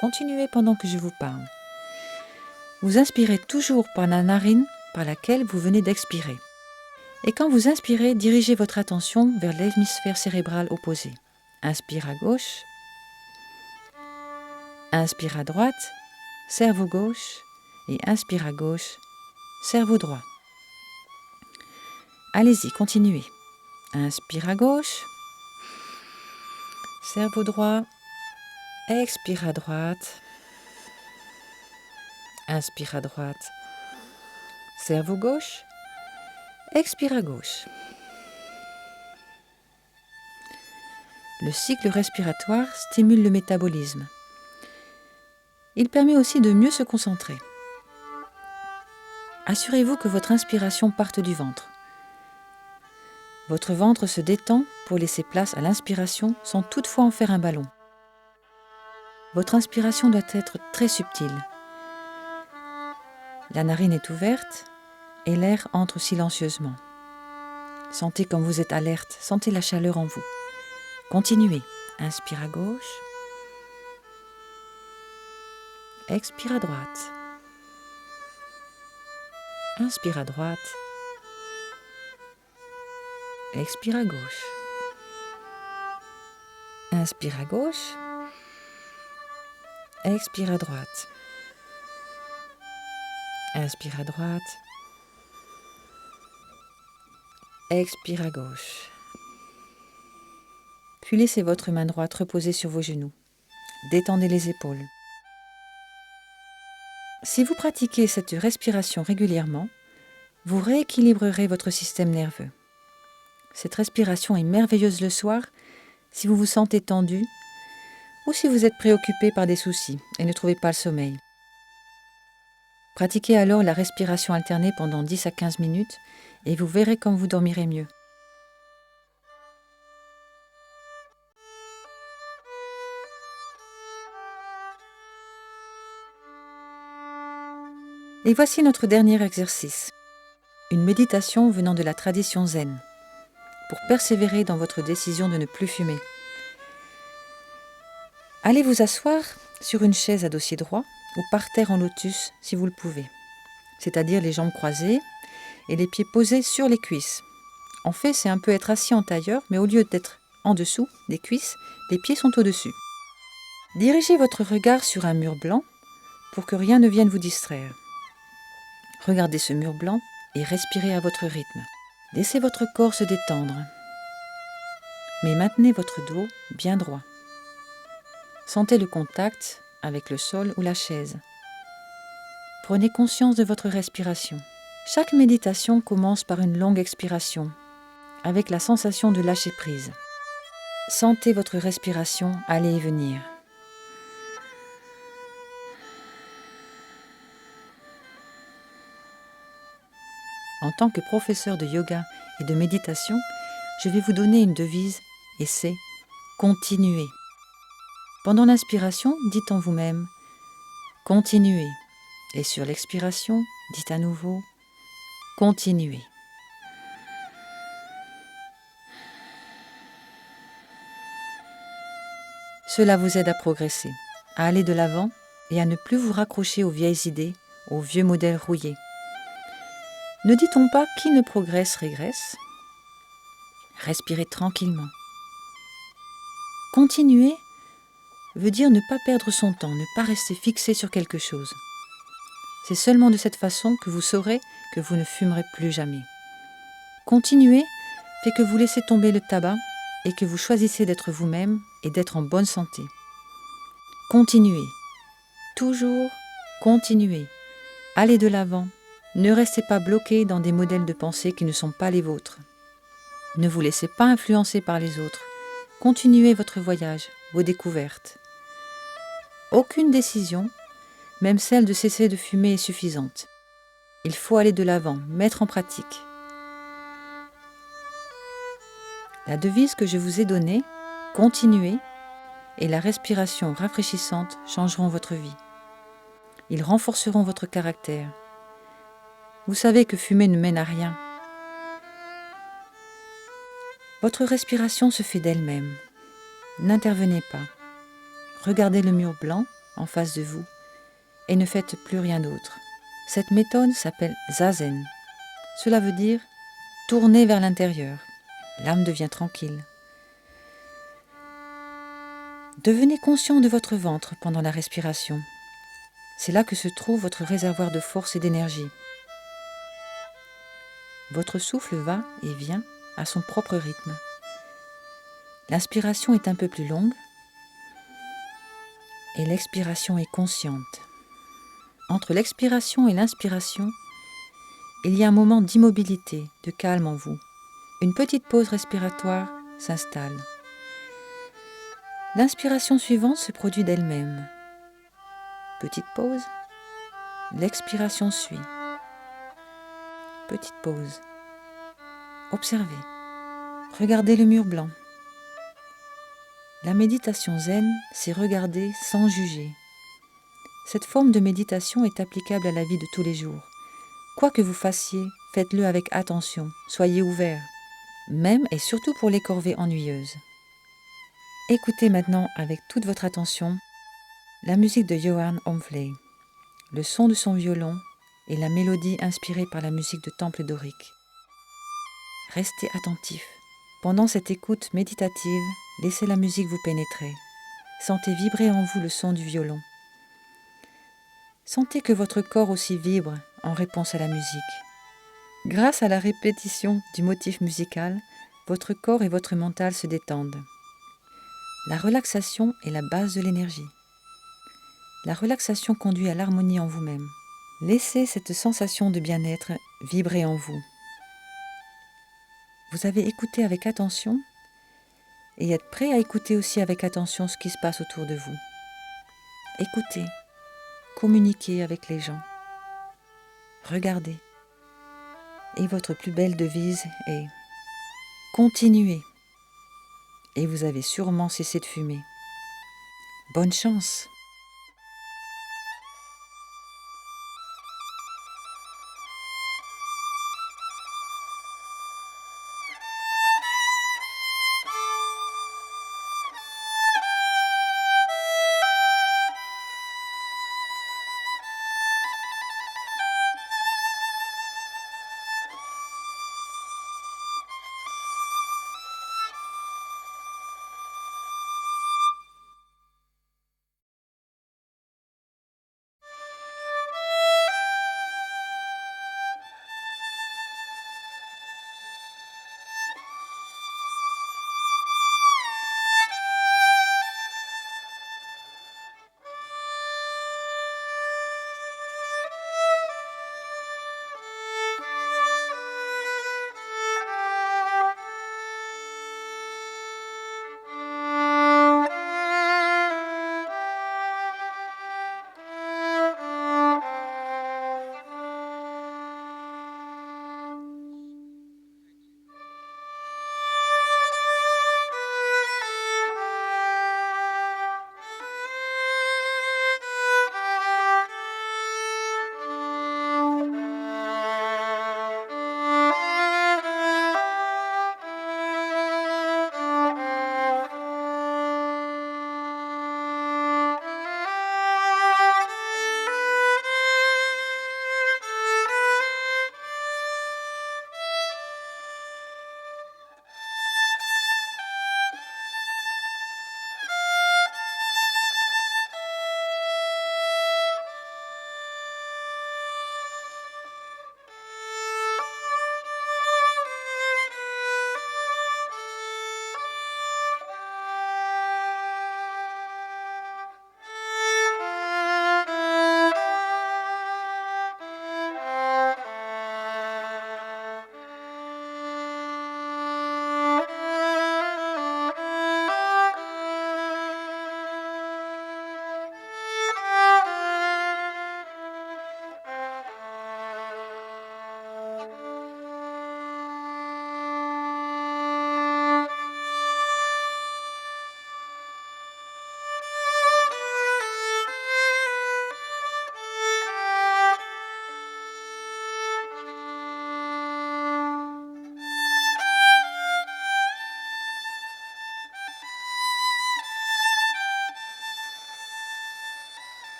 Continuez pendant que je vous parle. Vous inspirez toujours par la narine par laquelle vous venez d'expirer. Et quand vous inspirez, dirigez votre attention vers l'hémisphère cérébral opposé. Inspire à gauche. Inspire à droite, cerveau gauche. Et inspire à gauche, cerveau droit. Allez-y, continuez. Inspire à gauche. Cerveau droit. Expire à droite. Inspire à droite. Cerveau gauche. Expire à gauche. Le cycle respiratoire stimule le métabolisme. Il permet aussi de mieux se concentrer. Assurez-vous que votre inspiration parte du ventre. Votre ventre se détend pour laisser place à l'inspiration sans toutefois en faire un ballon. Votre inspiration doit être très subtile. La narine est ouverte et l'air entre silencieusement. Sentez comme vous êtes alerte, sentez la chaleur en vous. Continuez. Inspire à gauche. Expire à droite. Inspire à droite. Expire à gauche. Inspire à gauche. Expire à droite. Inspire à droite. Expire à gauche. Puis laissez votre main droite reposer sur vos genoux. Détendez les épaules. Si vous pratiquez cette respiration régulièrement, vous rééquilibrerez votre système nerveux. Cette respiration est merveilleuse le soir si vous vous sentez tendu ou si vous êtes préoccupé par des soucis et ne trouvez pas le sommeil. Pratiquez alors la respiration alternée pendant 10 à 15 minutes et vous verrez comme vous dormirez mieux. Et voici notre dernier exercice. Une méditation venant de la tradition zen, pour persévérer dans votre décision de ne plus fumer. Allez vous asseoir sur une chaise à dossier droit ou par terre en lotus si vous le pouvez, c'est-à-dire les jambes croisées et les pieds posés sur les cuisses. En fait, c'est un peu être assis en tailleur, mais au lieu d'être en dessous des cuisses, les pieds sont au-dessus. Dirigez votre regard sur un mur blanc pour que rien ne vienne vous distraire. Regardez ce mur blanc et respirez à votre rythme. Laissez votre corps se détendre, mais maintenez votre dos bien droit. Sentez le contact avec le sol ou la chaise. Prenez conscience de votre respiration. Chaque méditation commence par une longue expiration, avec la sensation de lâcher prise. Sentez votre respiration aller et venir. En tant que professeur de yoga et de méditation, je vais vous donner une devise et c'est « continuer ». Pendant l'inspiration, dites en vous-même « continuez » et sur l'expiration, dites à nouveau « continuez ». Cela vous aide à progresser, à aller de l'avant et à ne plus vous raccrocher aux vieilles idées, aux vieux modèles rouillés. Ne dit-on pas qui ne progresse régresse ? Respirez tranquillement. Continuer veut dire ne pas perdre son temps, ne pas rester fixé sur quelque chose. C'est seulement de cette façon que vous saurez que vous ne fumerez plus jamais. Continuer fait que vous laissez tomber le tabac et que vous choisissez d'être vous-même et d'être en bonne santé. Continuez. Toujours continuez. Allez de l'avant. Ne restez pas bloqué dans des modèles de pensée qui ne sont pas les vôtres. Ne vous laissez pas influencer par les autres. Continuez votre voyage, vos découvertes. Aucune décision, même celle de cesser de fumer, est suffisante. Il faut aller de l'avant, mettre en pratique. La devise que je vous ai donnée, continuez, et la respiration rafraîchissante changeront votre vie. Ils renforceront votre caractère. Vous savez que fumer ne mène à rien. Votre respiration se fait d'elle-même. N'intervenez pas. Regardez le mur blanc en face de vous et ne faites plus rien d'autre. Cette méthode s'appelle Zazen. Cela veut dire tourner vers l'intérieur. L'âme devient tranquille. Devenez conscient de votre ventre pendant la respiration. C'est là que se trouve votre réservoir de force et d'énergie. Votre souffle va et vient à son propre rythme. L'inspiration est un peu plus longue et l'expiration est consciente. Entre l'expiration et l'inspiration, il y a un moment d'immobilité, de calme en vous. Une petite pause respiratoire s'installe. L'inspiration suivante se produit d'elle-même. Petite pause, l'expiration suit. Petite pause. Observez. Regardez le mur blanc. La méditation zen, c'est regarder sans juger. Cette forme de méditation est applicable à la vie de tous les jours. Quoi que vous fassiez, faites-le avec attention, soyez ouvert, même et surtout pour les corvées ennuyeuses. Écoutez maintenant avec toute votre attention la musique de Johann Omfley, le son de son violon et la mélodie inspirée par la musique de temple dorique. Restez attentif. Pendant cette écoute méditative, laissez la musique vous pénétrer. Sentez vibrer en vous le son du violon. Sentez que votre corps aussi vibre en réponse à la musique. Grâce à la répétition du motif musical, votre corps et votre mental se détendent. La relaxation est la base de l'énergie. La relaxation conduit à l'harmonie en vous-même. Laissez cette sensation de bien-être vibrer en vous. Vous avez écouté avec attention et êtes prêt à écouter aussi avec attention ce qui se passe autour de vous. Écoutez, communiquez avec les gens. Regardez. Et votre plus belle devise est « Continuez » et vous avez sûrement cessé de fumer. Bonne chance!